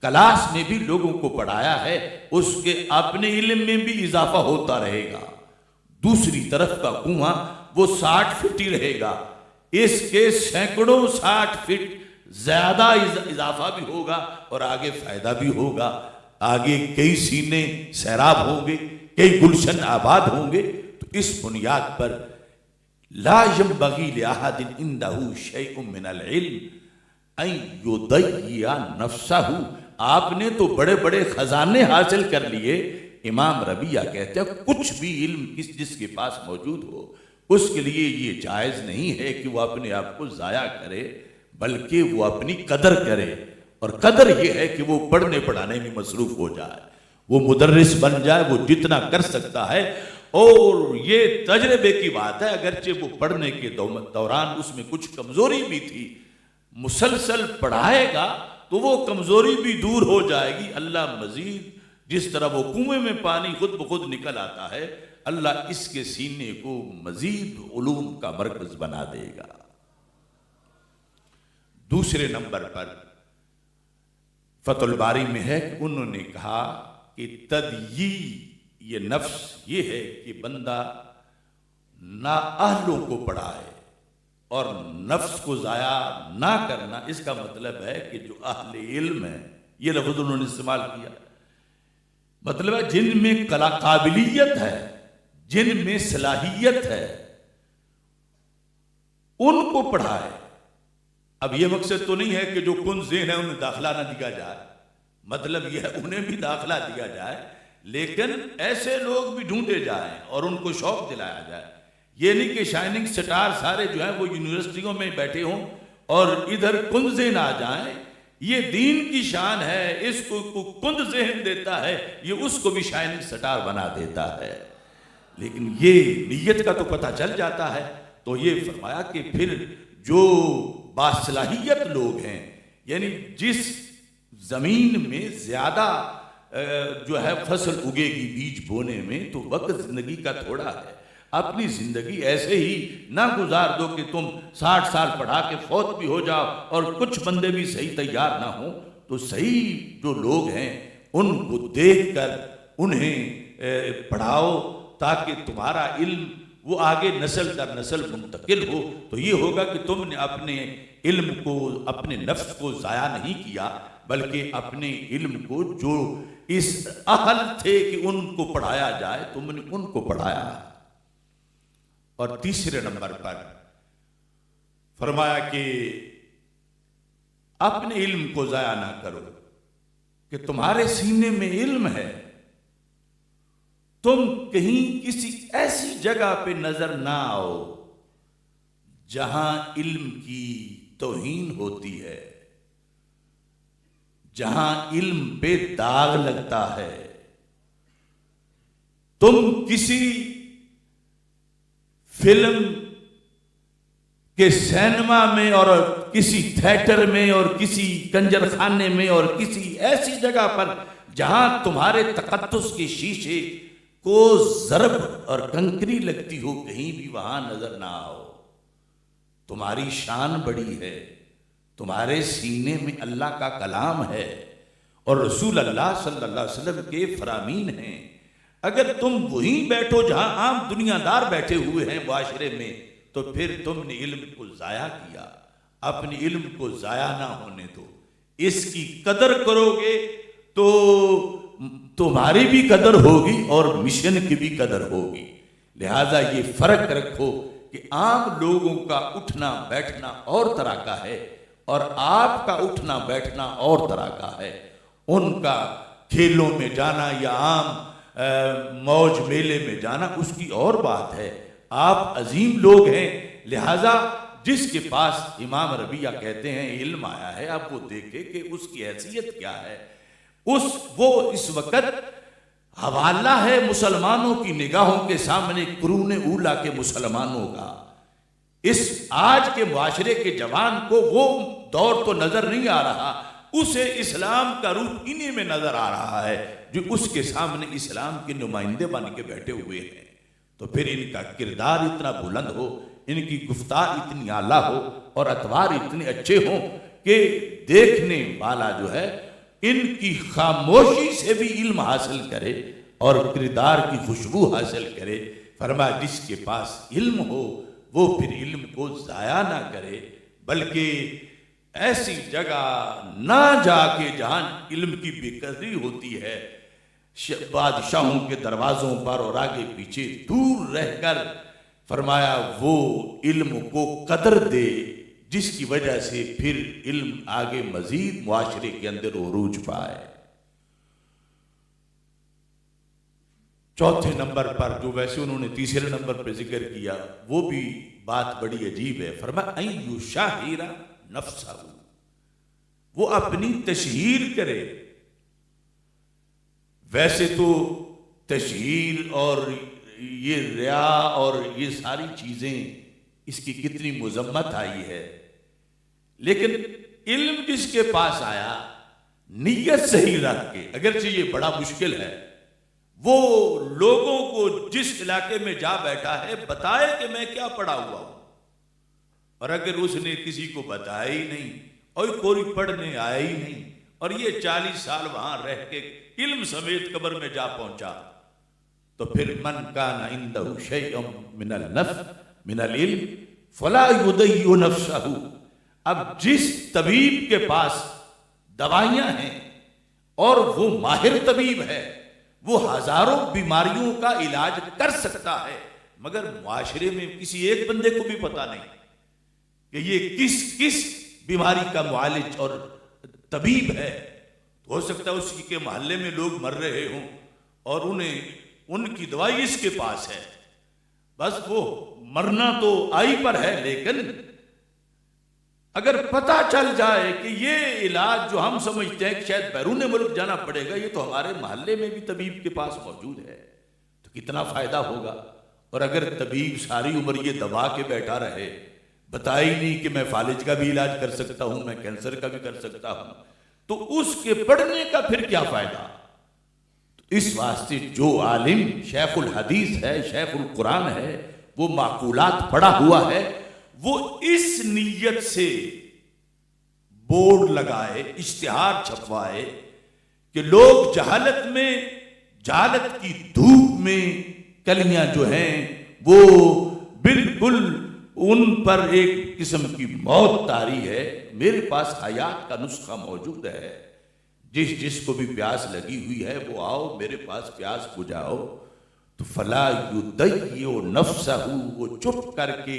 کلاس میں بھی لوگوں کو پڑھایا ہے، اس کے اپنے علم میں بھی اضافہ ہوتا رہے گا۔ دوسری طرف کا کنواں وہ 60 فٹ ہی رہے گا، اس کے سینکڑوں 60 فٹ زیادہ اضافہ بھی ہوگا اور آگے فائدہ بھی ہوگا، آگے کئی سینے سیراب ہوں گے، کئی گلشن آباد ہوں گے۔ تو اس بنیاد پر لا ينبغي لأحد عنده شيء من العلم ان يضيع نفسه۔ آپ نے تو بڑے بڑے خزانے حاصل کر لیے، امام ربیعہ کہتے ہیں کچھ بھی علم جس کے پاس موجود ہو اس کے لیے یہ جائز نہیں ہے کہ وہ اپنے آپ کو ضائع کرے، بلکہ وہ اپنی قدر کرے، اور قدر یہ ہے کہ وہ پڑھنے پڑھانے میں مصروف ہو جائے، وہ مدرس بن جائے، وہ جتنا کر سکتا ہے۔ اور یہ تجربے کی بات ہے، اگرچہ وہ پڑھنے کے دوران اس میں کچھ کمزوری بھی تھی، مسلسل پڑھائے گا تو وہ کمزوری بھی دور ہو جائے گی۔ اللہ مزید جس طرح وہ کنویں میں پانی خود بخود نکل آتا ہے، اللہ اس کے سینے کو مزید علوم کا مرکز بنا دے گا۔ دوسرے نمبر پر فتح الباری میں ہے کہ انہوں نے کہا کہ تدیی یہ نفس یہ ہے کہ بندہ نااہلوں کو پڑھائے، اور نفس کو ضائع نہ کرنا اس کا مطلب ہے کہ جو اہل علم ہے، یہ لفظ انہوں نے استعمال کیا، مطلب ہے جن میں قابلیت ہے، جن میں صلاحیت ہے، ان کو پڑھائے۔ اب یہ مقصد تو نہیں ہے کہ جو کن ذہن ہے انہیں داخلہ نہ دیا جائے، مطلب یہ ہے انہیں بھی داخلہ دیا جائے، لیکن ایسے لوگ بھی ڈھونڈے جائیں اور ان کو شوق دلایا جائے۔ یہ نہیں کہ شائننگ سٹار سارے جو ہیں وہ یونیورسٹیوں میں بیٹھے ہوں اور ادھر کن ذہن آ جائیں، یہ دین کی شان ہے، اس کو کن ذہن دیتا ہے، یہ اس کو بھی شائننگ سٹار بنا دیتا ہے۔ لیکن یہ نیت کا تو پتہ چل جاتا ہے۔ تو یہ فرمایا کہ پھر جو باصلاحیت لوگ ہیں، یعنی جس زمین میں زیادہ جو ہے فصل اگے گی بیج بونے میں، تو وقت زندگی کا تھوڑا ہے، اپنی زندگی ایسے ہی نہ گزار دو کہ تم 60 سال پڑھا کے فوت بھی ہو جاؤ اور کچھ بندے بھی صحیح تیار نہ ہوں۔ تو صحیح جو لوگ ہیں ان کو دیکھ کر انہیں پڑھاؤ تاکہ تمہارا علم وہ آگے نسل در نسل منتقل ہو۔ تو یہ ہوگا کہ تم نے اپنے علم کو، اپنے نفس کو ضائع نہیں کیا، بلکہ اپنے علم کو جو اس اہل تھے کہ ان کو پڑھایا جائے، تم نے ان کو پڑھایا۔ اور تیسرے نمبر پر فرمایا کہ اپنے علم کو ضائع نہ کرو، کہ تمہارے سینے میں علم ہے، تم کہیں کسی ایسی جگہ پہ نظر نہ آؤ جہاں علم کی توہین ہوتی ہے، جہاں علم پہ داغ لگتا ہے۔ تم کسی فلم کے سینما میں اور کسی تھیٹر میں اور کسی کنجر خانے میں اور کسی ایسی جگہ پر جہاں تمہارے تقدس کے شیشے کو ضرب اور کنکری لگتی ہو، کہیں بھی وہاں نظر نہ آؤ۔ تمہاری شان بڑی ہے، تمہارے سینے میں اللہ کا کلام ہے اور رسول اللہ صلی اللہ علیہ وسلم کے فرامین ہیں۔ اگر تم وہیں بیٹھو جہاں عام دنیا دار بیٹھے ہوئے ہیں معاشرے میں، تو پھر تم نے علم کو ضائع کیا۔ اپنے علم کو ضائع نہ ہونے دو، اس کی قدر کرو گے تو تمہاری بھی قدر ہوگی اور مشن کی بھی قدر ہوگی۔ لہذا یہ فرق رکھو کہ عام لوگوں کا اٹھنا بیٹھنا اور طرح کا ہے اور آپ کا اٹھنا بیٹھنا اور طرح کا ہے۔ ان کا کھیلوں میں جانا یا عام موج میلے میں جانا اس کی اور بات ہے، آپ عظیم لوگ ہیں، لہٰذا جس کے پاس امام ربیہ کہتے ہیں علم آیا ہے، آپ وہ دیکھیں کہ اس کی حیثیت کیا ہے۔ وہ اس وقت حوالہ ہے مسلمانوں کی نگاہوں کے سامنے قرون اولیٰ کے مسلمانوں کا۔ اس آج کے معاشرے کے جوان کو وہ دور تو نظر نہیں آ رہا، اسے اسلام کا روپ انہی میں نظر آ رہا ہے جو اس کے سامنے اسلام کے نمائندے بن کے بیٹھے ہوئے ہیں۔ تو پھر ان کا کردار اتنا بلند ہو، ان کی گفتار اتنی اعلیٰ ہو اور اطوار اتنے اچھے ہوں کہ دیکھنے والا جو ہے ان کی خاموشی سے بھی علم حاصل کرے اور کردار کی خوشبو حاصل کرے۔ فرمایا جس کے پاس علم ہو وہ پھر علم کو ضائع نہ کرے، بلکہ ایسی جگہ نہ جا کے جہاں علم کی بے قدری ہوتی ہے، بادشاہوں کے دروازوں پر اور آگے پیچھے دور رہ کر فرمایا وہ علم کو قدر دے، جس کی وجہ سے پھر علم آگے مزید معاشرے کے اندر عروج پائے۔ چوتھے نمبر پر جو ویسے انہوں نے تیسرے نمبر پر ذکر کیا وہ بھی بات بڑی عجیب ہے، فرمایا ان یشاہر نفسہ، وہ اپنی تشہیر کرے۔ ویسے تو تشہیر اور یہ ریا اور یہ ساری چیزیں اس کی کتنی مذمت آئی ہے، لیکن علم جس کے پاس آیا نیت صحیح رکھ کے، اگرچہ یہ بڑا مشکل ہے، وہ لوگوں کو جس علاقے میں جا بیٹھا ہے بتائے کہ میں کیا پڑھا ہوا ہوں، اور اگر اس نے کسی کو بتایا ہی نہیں اور کوئی پڑھنے آیا ہی نہیں اور یہ 40 سال وہاں رہ کے علم سمیت قبر میں جا پہنچا، تو پھر من کان عنده شیء من العلم فلا یضیع نفسہ۔ اب جس طبیب کے پاس دوائیاں ہیں اور وہ ماہر طبیب ہے، وہ ہزاروں بیماریوں کا علاج کر سکتا ہے، مگر معاشرے میں کسی ایک بندے کو بھی پتا نہیں کہ یہ کس بیماری کا معالج اور طبیب ہے۔ ہو سکتا ہے اس کے محلے میں لوگ مر رہے ہوں اور ان کی دوائی اس کے پاس ہے، بس وہ مرنا تو آئی پر ہے، لیکن اگر پتہ چل جائے کہ یہ علاج جو ہم سمجھتے ہیں کہ شاید بیرون ملک جانا پڑے گا، یہ تو ہمارے محلے میں بھی طبیب کے پاس موجود ہے، تو کتنا فائدہ ہوگا۔ اور اگر طبیب ساری عمر یہ دبا کے بیٹھا رہے، بتایا ہی نہیں کہ میں فالج کا بھی علاج کر سکتا ہوں، میں کینسر کا بھی کر سکتا ہوں، تو اس کے پڑھنے کا پھر کیا فائدہ؟ اس واسطے جو عالم شیخ الحدیث ہے، شیخ القرآن ہے، وہ معقولات پڑھا ہوا ہے، وہ اس نیت سے بورڈ لگائے، اشتہار چھپوائے کہ لوگ جہالت کی دھوپ میں کلیاں جو ہیں وہ بالکل ان پر ایک قسم کی موت طاری ہے۔ میرے پاس حیات کا نسخہ موجود ہے، جس کو بھی پیاس لگی ہوئی ہے وہ آؤ میرے پاس پیاس بجھاؤ، تو فلا یضیع نفسہ، وہ چپ کر کے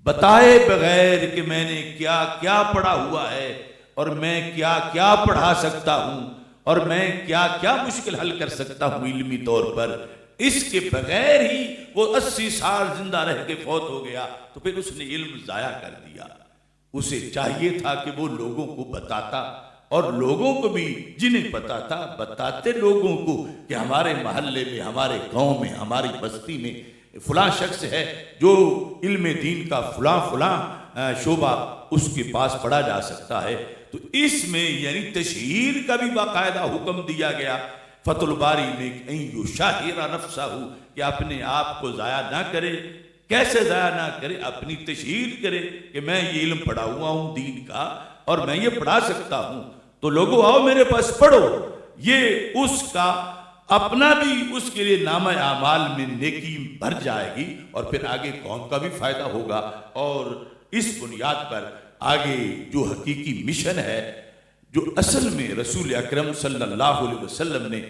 بتائے بغیر کہ میں نے کیا کیا پڑھا ہوا ہے اور میں کیا کیا پڑھا سکتا ہوں اور میں کیا کیا مشکل حل کر سکتا ہوں علمی طور پر، اس کے بغیر ہی وہ 80 سال زندہ رہ کے فوت ہو گیا، تو پھر اس نے علم ضائع کر دیا۔ اسے چاہیے تھا کہ وہ لوگوں کو بتاتا، اور لوگوں کو بھی جنہیں پتا تھا بتاتے لوگوں کو کہ ہمارے محلے میں، ہمارے گاؤں میں، ہماری بستی میں فلاں شخص ہے جو علم دین کا فلاں شعبہ اس کے پاس پڑھا جا سکتا ہے۔ تو اس میں یعنی تشہیر کا بھی باقاعدہ حکم دیا گیا فتح الباری میں کہ ان یشاہر نفسہ، کہ اپنے آپ کو ضائع نہ کرے۔ کیسے ضائع نہ کرے؟ اپنی تشہیر کرے کہ میں یہ علم پڑھا ہوا ہوں دین کا اور میں یہ پڑھا سکتا ہوں، تو لوگوں آؤ میرے پاس پڑھو۔ یہ اس کا اپنا بھی اس کے لیے نامہ اعمال میں نیکی بھر جائے گی اور پھر آگے قوم کا بھی فائدہ ہوگا۔ اور اس بنیاد پر آگے جو حقیقی مشن ہے، جو اصل میں رسول اکرم صلی اللہ علیہ وسلم نے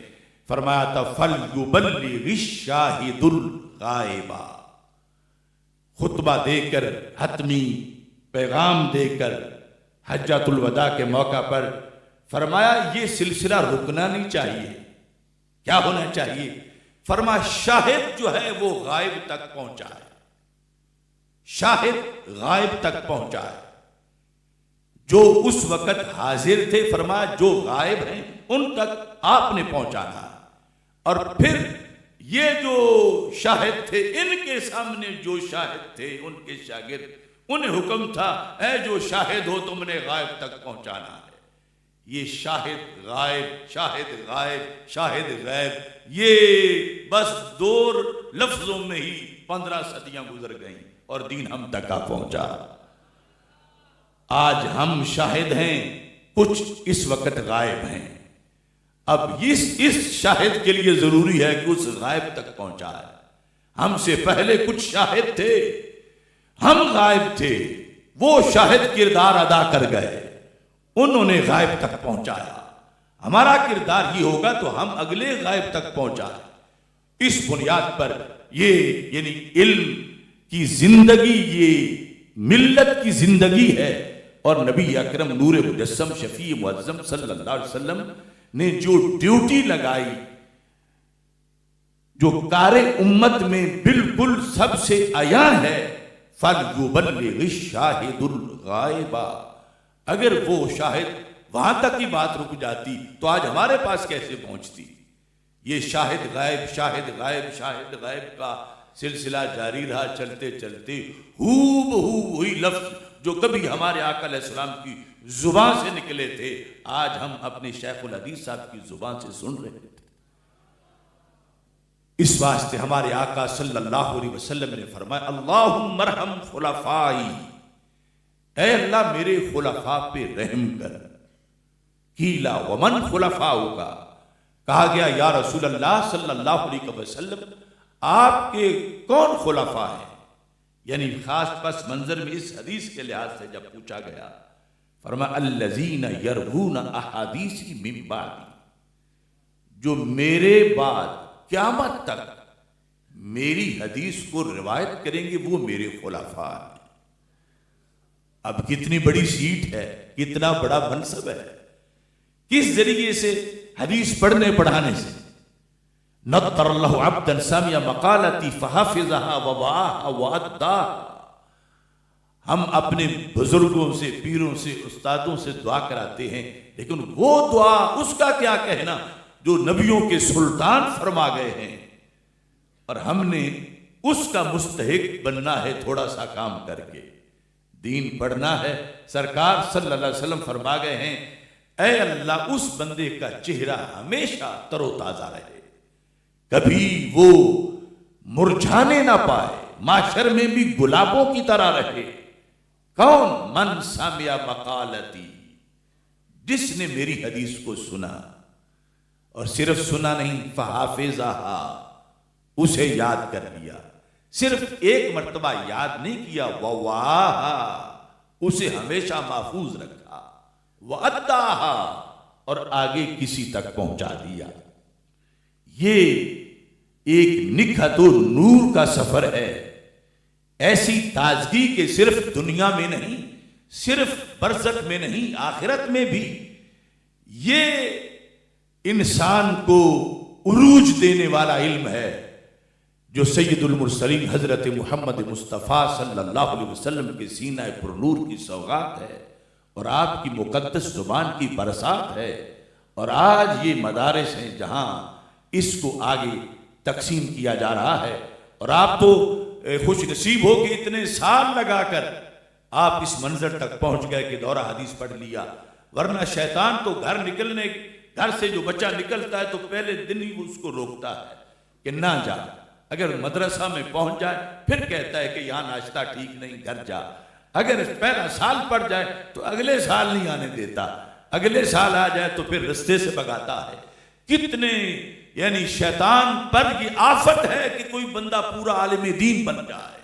فرمایا تھا فَلْيُبَلِّغِ الشَّاهِدُ الْغَائِبَ، خطبہ دے کر، حتمی پیغام دے کر حجۃ الوداع کے موقع پر فرمایا یہ سلسلہ رکنا نہیں چاہیے۔ کیا ہونا چاہیے؟ فرمایا شاہد جو ہے وہ غائب تک پہنچا ہے، شاہد غائب تک پہنچا ہے، جو اس وقت حاضر تھے فرمایا جو غائب ہیں ان تک آپ نے پہنچانا ہے، اور پھر یہ جو شاہد تھے ان کے سامنے جو شاہد تھے ان کے شاگرد، انہیں حکم تھا اے جو شاہد ہو تم نے غائب تک پہنچانا ہے۔ یہ شاہد غائب، شاہد غائب، شاہد غائب، یہ بس دو لفظوں میں ہی 15 صدیاں گزر گئیں اور دین ہم تک آ پہنچا۔ آج ہم شاہد ہیں، کچھ اس وقت غائب ہیں، اب اس شاہد کے لیے ضروری ہے کہ اس غائب تک پہنچائے۔ ہم سے پہلے کچھ شاہد تھے، ہم غائب تھے، وہ شاہد کردار ادا کر گئے، انہوں نے غائب تک پہنچایا۔ ہمارا کردار یہ ہوگا تو ہم اگلے غائب تک پہنچائیں۔ اس بنیاد پر یہ یعنی علم کی زندگی، یہ ملت کی زندگی ہے، اور نبی اکرم نور مجسم شفیع معظم صلی اللہ علیہ وسلم نے جو ڈیوٹی لگائی، جو کار امت میں بالکل سب سے عیاں ہے، فَلْيُبَلِّغِ الشَّاهِدُ الْغَائِبَ، اگر وہ شاہد وہاں تک ہی بات رک جاتی تو آج ہمارے پاس کیسے پہنچتی؟ یہ شاہد غائب، شاہد غائب، شاہد غائب کا سلسلہ جاری رہا، چلتے چلتے وہی لفظ جو کبھی ہمارے آقا علیہ السلام کی زبان سے نکلے تھے، آج ہم اپنے شیخ الحدیث صاحب کی زبان سے سن رہے تھے۔ اس واسطے ہمارے آقا صلی اللہ علیہ وسلم نے فرمایا اللہم ارحم خلفائی، اے اللہ میرے خلفاء پہ رحم کر۔ قیلا ومن خلفاؤک، کہا گیا یا رسول اللہ صلی اللہ علیہ وسلم آپ کے کون خلفاء ہیں؟ یعنی خاص پس منظر میں اس حدیث کے لحاظ سے جب پوچھا گیا، فرمایا الذین یروون احادیثی من بعدی، جو میرے بعد قیامت تک میری حدیث کو روایت کریں گے وہ میرے خلفاء ہیں۔ اب کتنی بڑی سیٹ ہے، کتنا بڑا منصب ہے، کس ذریعے سے؟ حدیث پڑھنے پڑھانے سے۔ نطر اللہ عبدا سمع مقالتی فحفظها ووعاها واداها، ہم اپنے بزرگوں سے، پیروں سے، استادوں سے دعا کراتے ہیں، لیکن وہ دعا اس کا کیا کہنا جو نبیوں کے سلطان فرما گئے ہیں، اور ہم نے اس کا مستحق بننا ہے تھوڑا سا کام کر کے، دین پڑھنا ہے۔ سرکار صلی اللہ علیہ وسلم فرما گئے ہیں اے اللہ اس بندے کا چہرہ ہمیشہ تر و تازہ رہے، کبھی وہ مرجھانے نہ پائے، معاشر میں بھی گلابوں کی طرح رہے۔ کون؟ من سمع مقالتی، جس نے میری حدیث کو سنا، اور صرف سنا نہیں، فحافظہا، اسے یاد کر لیا، صرف ایک مرتبہ یاد نہیں کیا، ووعاہا، اسے ہمیشہ محفوظ رکھا، واداہا، اور آگے کسی تک پہنچا دیا۔ یہ ایک نکھت و نور کا سفر ہے، ایسی تازگی کے صرف دنیا میں نہیں، صرف برزخ میں نہیں، آخرت میں بھی یہ انسان کو عروج دینے والا علم ہے جو سید المرسلین حضرت محمد مصطفیٰ صلی اللہ علیہ وسلم کے سینہ پر نور کی سوغات ہے، اور آپ کی مقدس زبان کی برسات ہے، اور آج یہ مدارس ہیں جہاں اس کو آگے تقسیم کیا جا رہا ہے، اور آپ تو خوش نصیب ہو کہ اتنے سال لگا کر آپ اس منظر تک پہنچ گئے کہ دورہ حدیث پڑھ لیا، ورنہ شیطان تو گھر سے جو بچہ نکلتا ہے تو پہلے دن ہی اس کو روکتا ہے کہ نہ جا، اگر مدرسہ میں پہنچ جائے پھر کہتا ہے کہ یہاں ناشتہ ٹھیک نہیں، گھر جا، اگر پہلا سال پڑ جائے تو اگلے سال نہیں آنے دیتا، اگلے سال آ جائے تو پھر رستے سے بھگاتا ہے۔ کتنے یعنی شیطان پر یہ آفت ہے کہ کوئی بندہ پورا عالم دین بن جائے،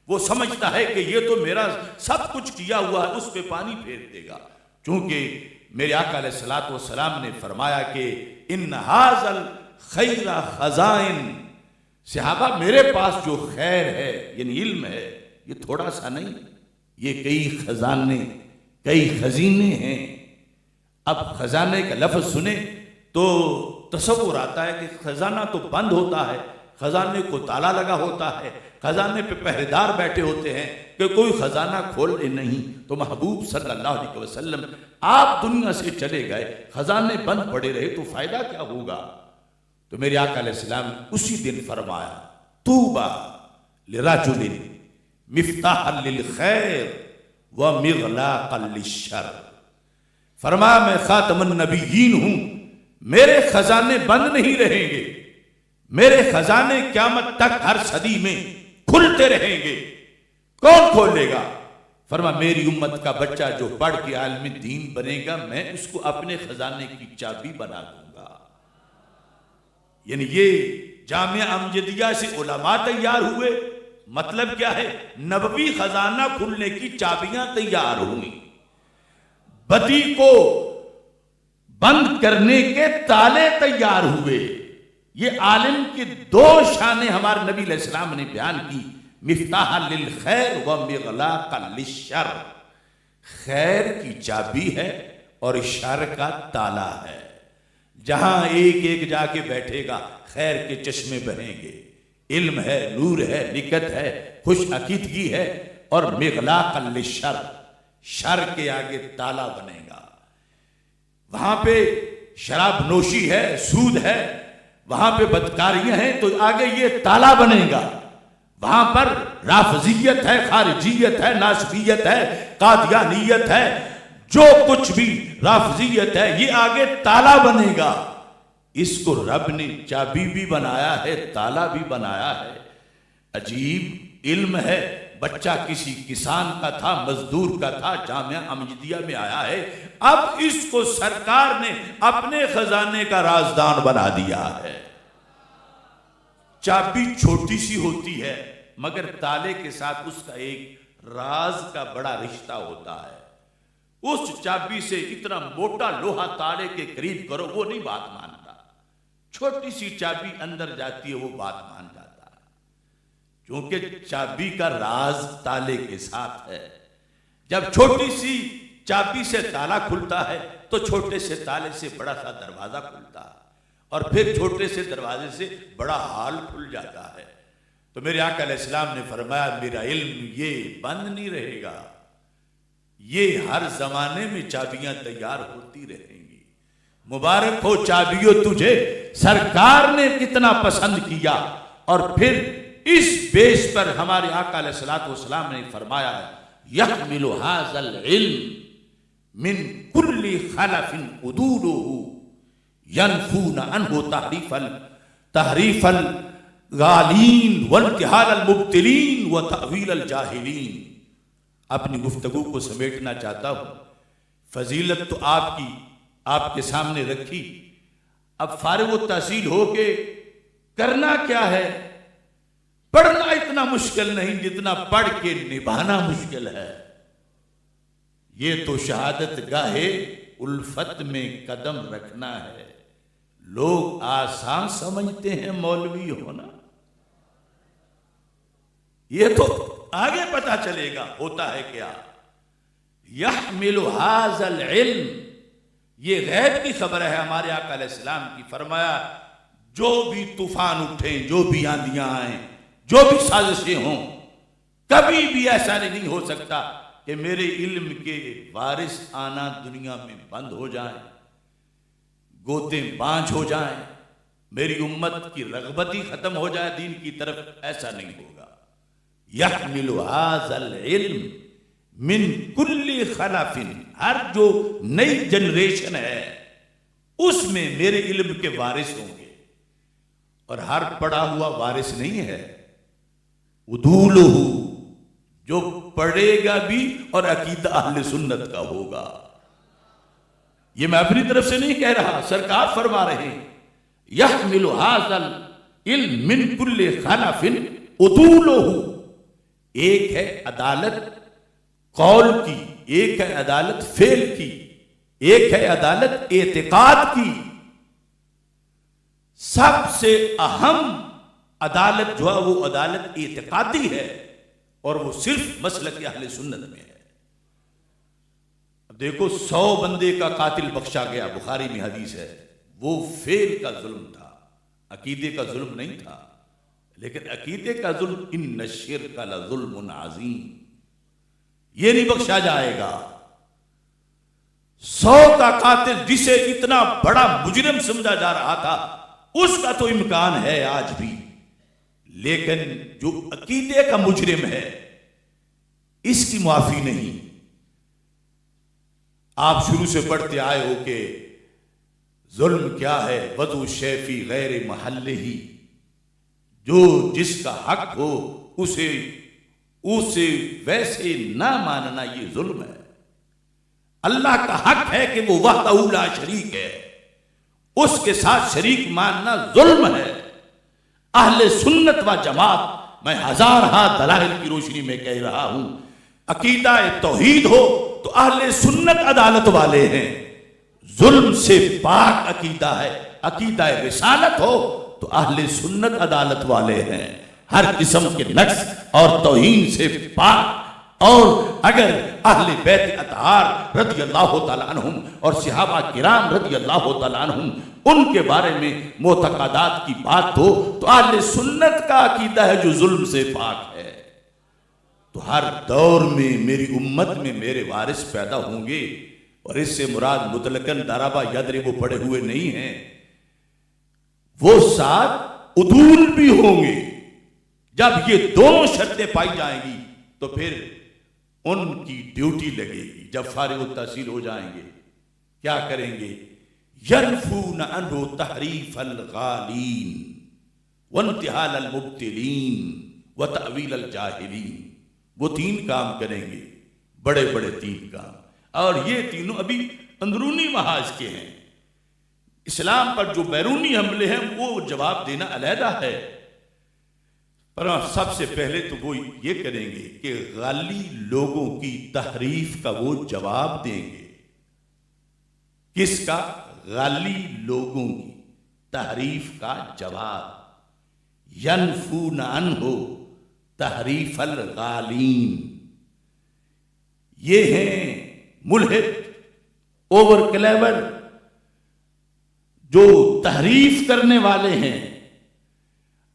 وہ سمجھتا ہے کہ یہ تو میرا سب کچھ کیا ہوا ہے، اس پہ پانی پھیر دے گا، چونکہ میرے آقا علیہ الصلوۃ والسلام نے فرمایا کہ ان ھذا الخیر خزائن، صحابہ میرے پاس جو خیر ہے یعنی علم ہے یہ تھوڑا سا نہیں، یہ کئی خزانے، کئی خزینے ہیں۔ اب خزانے کا لفظ سنیں تو تصور آتا ہے کہ خزانہ تو بند ہوتا ہے، خزانے کو تالا لگا ہوتا ہے، خزانے پہ پہرے دار بیٹھے ہوتے ہیں کہ کوئی خزانہ کھولے نہیں، تو محبوب صلی اللہ علیہ وسلم آپ دنیا سے چلے گئے، خزانے بند پڑے رہے تو فائدہ کیا ہوگا؟ تو میرے آقا علیہ السلام نے اسی دن فرمایا طوبی لرجل مفتاحا للخیر ومغلاقا للشر، فرمایا میں خاتم النبیین ہوں، میرے خزانے بند نہیں رہیں گے، میرے خزانے قیامت تک ہر صدی میں کھلتے رہیں گے۔ کون کھولے گا؟ فرمایا میری امت کا بچہ جو پڑھ کے عالم دین بنے گا، میں اس کو اپنے خزانے کی چابی بنا دوں گا۔ یعنی یہ جامعہ امجدیہ سے علماء تیار ہوئے، مطلب کیا ہے؟ نبوی خزانہ کھلنے کی چابیاں تیار ہوئی، بدی کو بند کرنے کے تالے تیار ہوئے۔ یہ عالم کی دو شانیں ہمارے نبی علیہ السلام نے بیان کی، مفتاحا للخیر ومغلاقا للشر، خیر کی چابی ہے اور شر کا تالا ہے۔ جہاں ایک ایک جا کے بیٹھے گا خیر کے چشمے بہیں گے، علم ہے، نور ہے، نکت ہے، خوش عقیدگی ہے، اور مغلاقا للشر، شر کے آگے تالا بنے گا۔ وہاں پہ شراب نوشی ہے، سود ہے، وہاں پہ بدکاریاں ہیں تو آگے یہ تالا بنے گا۔ وہاں پر رافضیت ہے، خارجیت ہے، ناسبیت ہے، قادیانیت ہے، جو کچھ بھی رافضیت ہے یہ آگے تالا بنے گا۔ اس کو رب نے چابی بھی بنایا ہے، تالا بھی بنایا ہے۔ عجیب علم ہے، بچہ کسی کسان کا تھا، مزدور کا تھا، جامعہ امجدیہ میں آیا ہے، اب اس کو سرکار نے اپنے خزانے کا رازدان بنا دیا ہے۔ چابی چھوٹی سی ہوتی ہے مگر تالے کے ساتھ اس کا ایک راز کا بڑا رشتہ ہوتا ہے۔ اس چابی سے اتنا موٹا لوہا تالے کے قریب کرو وہ نہیں بات مانتا، چھوٹی سی چابی اندر جاتی ہے وہ بات مان جاتا ہے، کیونکہ چابی کا راز تالے کے ساتھ ہے۔ جب چھوٹی سی چابی سے تالا کھلتا ہے تو چھوٹے سے تالے سے بڑا سا دروازہ کھلتا ہے، اور پھر چھوٹے سے دروازے سے بڑا ہال کھل جاتا ہے۔ تو میرے آقا علیہ السلام نے فرمایا میرا علم یہ بند نہیں رہے گا، یہ ہر زمانے میں چابیاں تیار ہوتی رہیں گی۔ مبارک ہو چابیوں تجھے، سرکار نے کتنا پسند کیا۔ اور پھر اس بیس پر ہمارے آقا علیہ السلام نے فرمایا یحمل ھذا العلم من کل خلف عدولہ ینفون عنہ تحریف الغالین وانتحال المبتلین وتأویل الجاہلین۔ اپنی گفتگو کو سمیٹنا چاہتا ہوں، فضیلت تو آپ کی آپ کے سامنے رکھی، اب فارغ التحصیل ہو کے کرنا کیا ہے؟ پڑھنا اتنا مشکل نہیں جتنا پڑھ کے نبھانا مشکل ہے۔ یہ تو شہادت گاہے الفت میں قدم رکھنا ہے۔ لوگ آسان سمجھتے ہیں مولوی ہونا، یہ تو آگے پتا چلے گا ہوتا ہے کیا۔ یحمل ھذا العلم، یہ غیب کی خبر ہے ہمارے آقا علیہ السلام کی۔ فرمایا جو بھی طوفان اٹھیں، جو بھی آندیاں آئیں، جو بھی سازشیں ہوں، کبھی بھی ایسا نہیں ہو سکتا کہ میرے علم کے وارث آنا دنیا میں بند ہو جائیں، گوتیں بانجھ ہو جائیں، میری امت کی رغبت ہی ختم ہو جائے دین کی طرف، ایسا نہیں ہوگا۔ یحمل ھذا العلم من کل خلف، ہر جو نئی جنریشن ہے اس میں میرے علم کے وارث ہوں گے، اور ہر پڑھا ہوا وارث نہیں ہے، عدولہ، جو پڑھے گا بھی اور عقیدہ اہل سنت کا ہوگا۔ یہ میں اپنی طرف سے نہیں کہہ رہا، سرکار فرما رہے ہیں یحمل ھذا العلم من کل خلف عدولہ۔ ایک ہے عدالت قول کی، ایک ہے عدالت فعل کی، ایک ہے عدالت اعتقاد کی۔ سب سے اہم عدالت جو ہے وہ عدالت اعتقادی ہے، اور وہ صرف مسلک اہل سنت میں ہے۔ اب دیکھو 100 بندے کا قاتل بخشا گیا، بخاری میں حدیث ہے، وہ فعل کا ظلم تھا، عقیدے کا ظلم نہیں تھا. لیکن عقیدے کا ظلم ان الشرک لظلم عظیم، یہ نہیں بخشا جائے گا. 100 کا قاتل جسے اتنا بڑا مجرم سمجھا جا رہا تھا اس کا تو امکان ہے آج بھی، لیکن جو عقیدے کا مجرم ہے اس کی معافی نہیں. آپ شروع سے پڑھتے آئے ہو کہ ظلم کیا ہے، وضع الشیء فی غیر محلہ، جو جس کا حق ہو اسے ویسے نہ ماننا یہ ظلم ہے. اللہ کا حق ہے کہ وہ وحدہ لا شریک ہے، اس کے ساتھ شریک ماننا ظلم ہے. اہل سنت و جماعت، میں ہزارہا دلائل کی روشنی میں کہہ رہا ہوں، عقیدہ توحید ہو تو اہل سنت عدالت والے ہیں، ظلم سے پاک عقیدہ ہے. عقیدہ رسالت ہو تو اہل سنت عدالت والے ہیں، ہر قسم کے نقص اور توہین سے پاک. اور اگر اہل بیت اطہار رضی اللہ تعالیٰ عنہم اور صحابہ کرام رضی اللہ تعالیٰ عنہم ان کے بارے میں معتقدات کی بات ہو تو اہل سنت کا عقیدہ ہے جو ظلم سے پاک ہے. تو ہر دور میں میری امت میں میرے وارث پیدا ہوں گے، اور اس سے مراد مطلقاً ضرب یضرب پڑے ہوئے نہیں ہیں، وہ ساتھ عدول بھی ہوں گے. جب یہ دونوں شرطیں پائی جائیں گی تو پھر ان کی ڈیوٹی لگے گی. جب فارغ التحصیل ہو جائیں گے کیا کریں گے؟ ينفون عنه تحریف الغالین وانتحال المبتلین وتأویل الجاہلین. وہ 3 کام کریں گے، بڑے بڑے 3 کام، اور یہ تینوں ابھی اندرونی محاذ کے ہیں. اسلام پر جو بیرونی حملے ہیں وہ جواب دینا علیحدہ ہے، پر سب سے پہلے تو وہ یہ کریں گے کہ غالی لوگوں کی تحریف کا وہ جواب دیں گے. کس کا؟ غالی لوگوں کی تحریف کا جواب. ینفون عنہ تحریف الغالین، یہ ہیں ملحد، اوور کلیور، جو تحریف کرنے والے ہیں.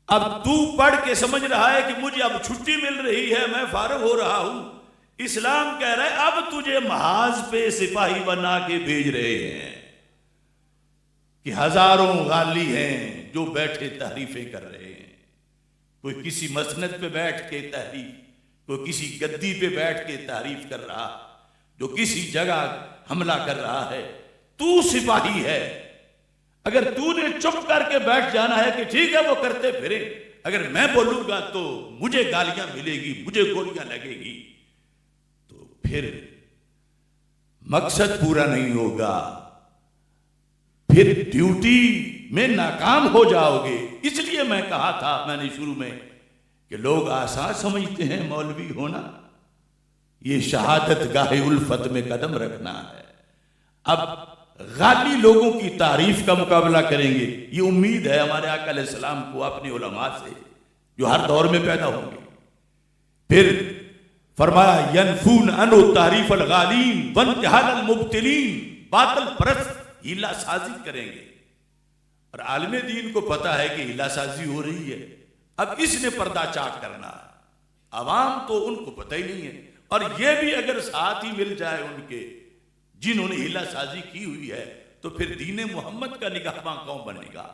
اب تو پڑھ کے سمجھ رہا ہے کہ مجھے اب چھٹی مل رہی ہے، میں فارغ ہو رہا ہوں. اسلام کہہ رہا ہے اب تجھے محاذ پہ سپاہی بنا کے بھیج رہے ہیں کہ ہزاروں غالی ہیں جو بیٹھے تحریفیں کر رہے ہیں. کوئی کسی مسند پہ بیٹھ کے تحریف، کوئی کسی گدی پہ بیٹھ کے تعریف کر رہا، جو کسی جگہ حملہ کر رہا ہے. تو سپاہی ہے، اگر تو نے چپ کر کے بیٹھ جانا ہے کہ ٹھیک ہے وہ کرتے پھرے، اگر میں بولوں گا تو مجھے گالیاں ملے گی، مجھے گولیاں لگے گی، تو پھر مقصد پورا نہیں ہوگا، پھر ڈیوٹی میں ناکام ہو جاؤ گے. اس لیے میں کہا تھا میں نے شروع میں کہ لوگ آسان سمجھتے ہیں مولوی ہونا، یہ شہادت گاہ الفت میں قدم رکھنا ہے. اب غالی لوگوں کی تعریف کا مقابلہ کریں گے، یہ امید ہے ہمارے آقا علیہ السلام کو اپنے علماء سے جو ہر دور میں پیدا ہوں گے. پھر فرمایا ینفون عنہ تعریف الغالین وانتحال المبتلین، باطل پرست ہیلا سازی کریں گے. اور عالم دین کو پتا ہے کہ ہیلا سازی ہو رہی ہے، اب اس نے پردہ چاک کرنا ہے. عوام تو ان کو پتہ ہی نہیں ہے، اور یہ بھی اگر ساتھ ہی مل جائے ان کے جنہوں نے ہیلا سازی کی ہوئی ہے تو پھر دین محمد کا نگہباں کون بنے گا؟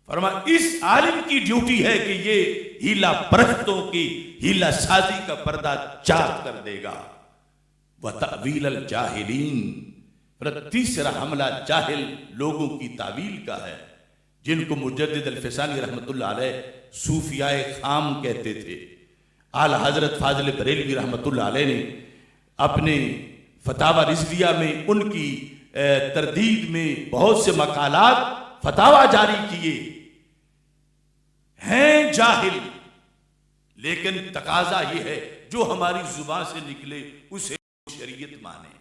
فرمایا اس عالم کی ڈیوٹی ہے کہ یہ ہیلا پرستوں کی ہیلا سازی کا پردہ چاک کر دے گا. وَتَأْوِيلَ الْجَاهِلِينَ، پھر تیسرا حملہ جاہل لوگوں کی تعویل کا ہے، جن کو مجدد الفسانی رحمت اللہ علیہ صوفیاء خام کہتے تھے. اعلی حضرت فاضل بریلوی رحمت اللہ علیہ نے اپنے فتاوی رضویہ میں ان کی تردید میں بہت سے مقالات فتاوی جاری کیے. ہیں جاہل، لیکن تقاضا یہ ہے جو ہماری زبان سے نکلے اسے شریعت مانے.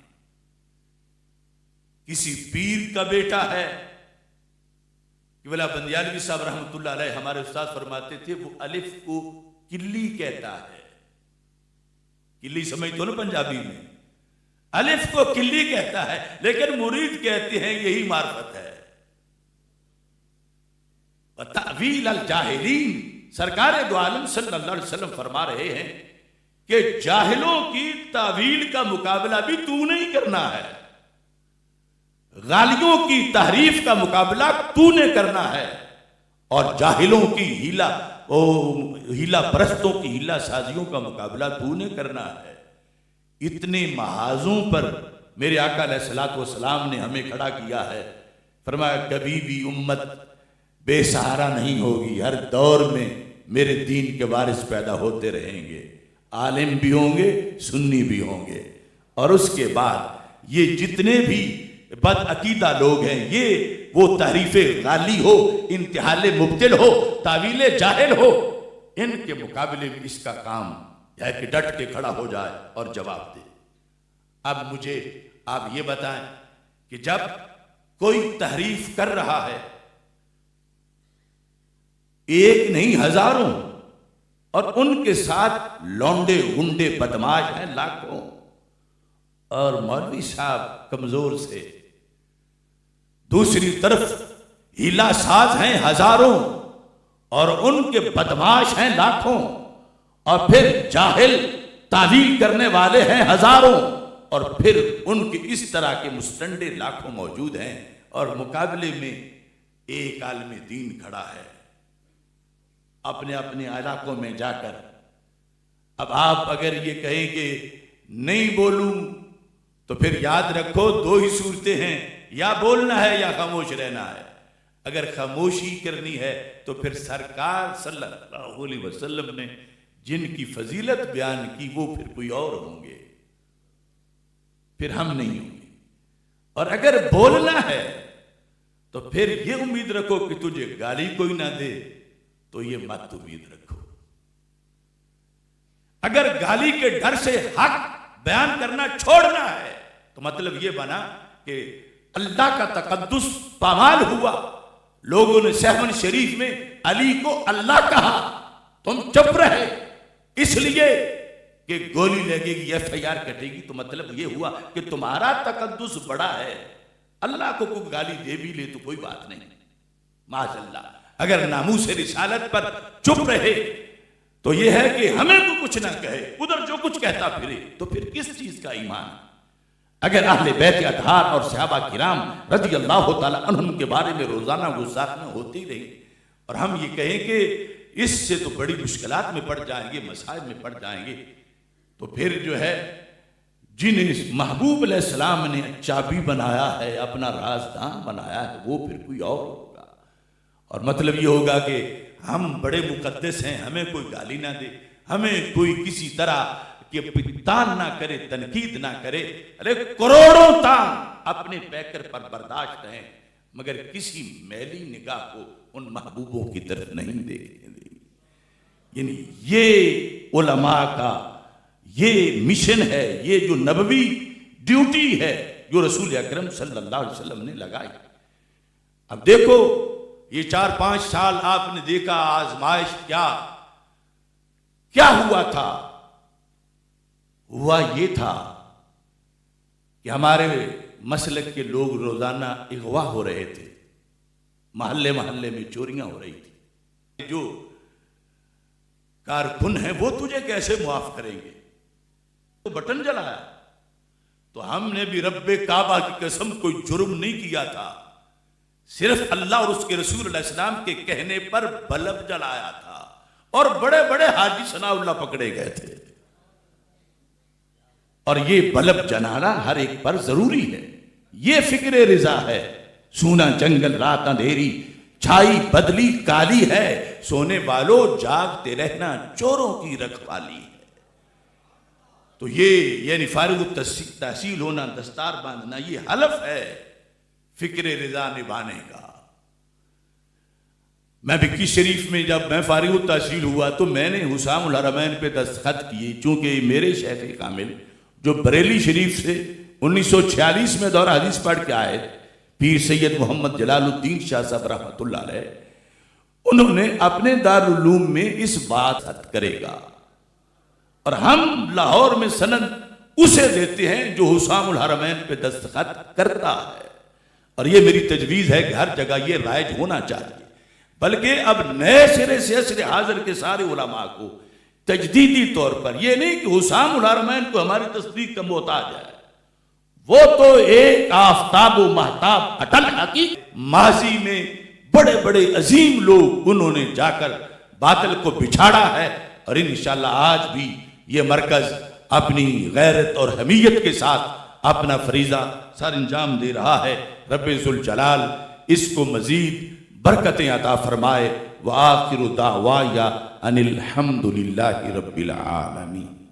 کسی پیر کا بیٹا ہے، قبلہ بندیالوی صاحب رحمت اللہ علیہ ہمارے استاد فرماتے تھے وہ الف کو کلی کہتا ہے. کلی سمجھتے ہو نا پنجابی میں، الف کو کلی کہتا ہے، لیکن مرید کہتے ہیں یہی معرفت ہے. وتأویل الجاہلین، سرکار دو عالم صلی اللہ علیہ وسلم فرما رہے ہیں کہ جاہلوں کی تعویل کا مقابلہ بھی تو نہیں کرنا ہے، غالیوں کی تحریف کا مقابلہ تو نے کرنا ہے، اور جاہلوں کی ہیلا پرستوں کی ہیلا سازیوں کا مقابلہ تو نے کرنا ہے۔ اتنے محاذوں پر میرے آقا علیہ الصلوۃ والسلام نے ہمیں کھڑا کیا ہے۔ فرمایا کبھی بھی امت بے سہارا نہیں ہوگی، ہر دور میں میرے دین کے وارث پیدا ہوتے رہیں گے، عالم بھی ہوں گے، سنی بھی ہوں گے، اور اس کے بعد یہ جتنے بھی بد عقیدہ لوگ ہیں، یہ وہ تحریف غالی ہو، انتحال مبتل ہو، تعویل جاہل ہو، ان کے مقابلے میں اس کا کام ہے کہ ڈٹ کے کھڑا ہو جائے اور جواب دے۔ اب مجھے آپ یہ بتائیں کہ جب کوئی تحریف کر رہا ہے، ایک نہیں ہزاروں، اور ان کے ساتھ لونڈے گنڈے بدماش ہیں لاکھوں، اور مولوی صاحب کمزور سے، دوسری طرف ہیلا ساز ہیں ہزاروں اور ان کے بدماش ہیں لاکھوں، اور پھر جاہل تعویل کرنے والے ہیں ہزاروں، اور پھر ان کے اس طرح کے مستنڈے لاکھوں موجود ہیں، اور مقابلے میں ایک عالم دین کھڑا ہے اپنے اپنے علاقوں میں جا کر۔ اب آپ اگر یہ کہیں کہ نہیں بولوں تو پھر یاد رکھو دو ہی صورتیں ہیں، یا بولنا ہے یا خاموش رہنا ہے۔ اگر خاموشی کرنی ہے تو پھر سرکار صلی اللہ علیہ وسلم نے جن کی فضیلت بیان کی وہ پھر کوئی اور ہوں گے، پھر ہم نہیں ہوں گے۔ اور اگر بولنا ہے تو پھر یہ امید رکھو کہ تجھے گالی کوئی نہ دے، تو یہ مت امید رکھو۔ اگر گالی کے ڈر سے حق بیان کرنا چھوڑنا ہے تو مطلب یہ بنا کہ اللہ کا تقدس پامال ہوا، لوگوں نے سہون شریف میں علی کو اللہ کہا، تم چپ رہے اس لیے کہ گولی لگے گی، ایف آئی آر کٹے گی، تو مطلب یہ ہوا کہ تمہارا تقدس بڑا ہے، اللہ کو کوئی گالی دے بھی لے تو کوئی بات نہیں، معاذ اللہ۔ اگر ناموس رسالت پر چپ رہے تو یہ ہے کہ ہمیں کو کچھ نہ کہے، ادھر جو کچھ کہتا پھرے، تو پھر کس چیز کا ایمان؟ اگر اہل بیت اطہار اور صحابہ کرام رضی اللہ تعالیٰ عنہم کے بارے میں روزانہ گستاخیاں ہوتی رہی، اور ہم یہ کہیں کہ اس سے تو بڑی مشکلات میں پڑ جائیں گے، مسائل میں پڑ جائیں گے، تو پھر جو ہے جنہیں محبوب علیہ السلام نے چابی بنایا ہے، اپنا رازدان بنایا ہے، وہ پھر کوئی اور ہوگا۔ اور مطلب یہ ہوگا کہ ہم بڑے مقدس ہیں، ہمیں کوئی گالی نہ دے، ہمیں کوئی کسی طرح کہ تان نہ کرے، تنقید نہ کرے، ارے کروڑوں تان اپنے پیکر پر برداشت ہیں، مگر کسی میلی نگاہ کو ان محبوبوں کی طرف نہیں دیکھنے دیں۔ یعنی یہ علماء کا یہ مشن ہے، یہ جو نبوی ڈیوٹی ہے جو رسول اکرم صلی اللہ علیہ وسلم نے لگائی۔ اب دیکھو یہ 4-5 سال آپ نے دیکھا آزمائش کیا ہوا تھا؟ ہوا یہ تھا کہ ہمارے مسلک کے لوگ روزانہ اغوا ہو رہے تھے، محلے محلے میں چوریاں ہو رہی تھی۔ جو کارکن ہیں وہ تجھے کیسے معاف کریں گے؟ تو بٹن جلایا، تو ہم نے بھی رب کعبہ کی قسم کوئی جرم نہیں کیا تھا، صرف اللہ اور اس کے رسول علیہ السلام کے کہنے پر بلب جلایا تھا، اور بڑے بڑے حاجی ثناء اللہ پکڑے گئے تھے۔ اور یہ بلب جلانا ہر ایک پر ضروری ہے، یہ فکر رضا ہے۔ سونا جنگل رات اندھیری، چھائی بدلی کالی ہے، سونے والوں جاگتے رہنا چوروں کی رکھوالی ہے۔ تو یہ یعنی فارغ التحصیل ہونا، دستار باندھنا، یہ حلف ہے فکر رضا نبھانے کا۔ میں بکی شریف میں جب میں فارغ التحصیل ہوا تو میں نے حسام الحرمین پہ دستخط کیے، چونکہ میرے شیخ کامل جو بریلی شریف سے 1946 میں دورہ حدیث پڑھ کے آئے، پیر سید محمد جلال الدین شاہ صاحب رحمۃ اللہ علیہ، انہوں نے اپنے دارالعلوم میں اس بات کرے گا، اور ہم لاہور میں سند اسے دیتے ہیں جو حسام الحرمین پہ دستخط کرتا ہے، اور یہ میری تجویز ہے کہ ہر جگہ یہ رائج ہونا چاہیے۔ بلکہ اب نئے سرے سے عصر حاضر کے سارے علماء کو تجدیدی طور پر، یہ نہیں کہ حسام الحرمین کو ہماری تصدیق کا محتاج ہے، وہ تو ایک آفتاب و مہتاب اٹل حقیقت، ماضی میں بڑے بڑے عظیم لوگ انہوں نے جا کر باطل کو بچھاڑا ہے، اور انشاءاللہ آج بھی یہ مرکز اپنی غیرت اور حمیت کے ساتھ اپنا فریضہ سر انجام دے رہا ہے۔ رب ذوالجلال اس کو مزید برکتیں عطا فرمائے۔ وآخر دعوایا ان الحمد للہ رب العالمین۔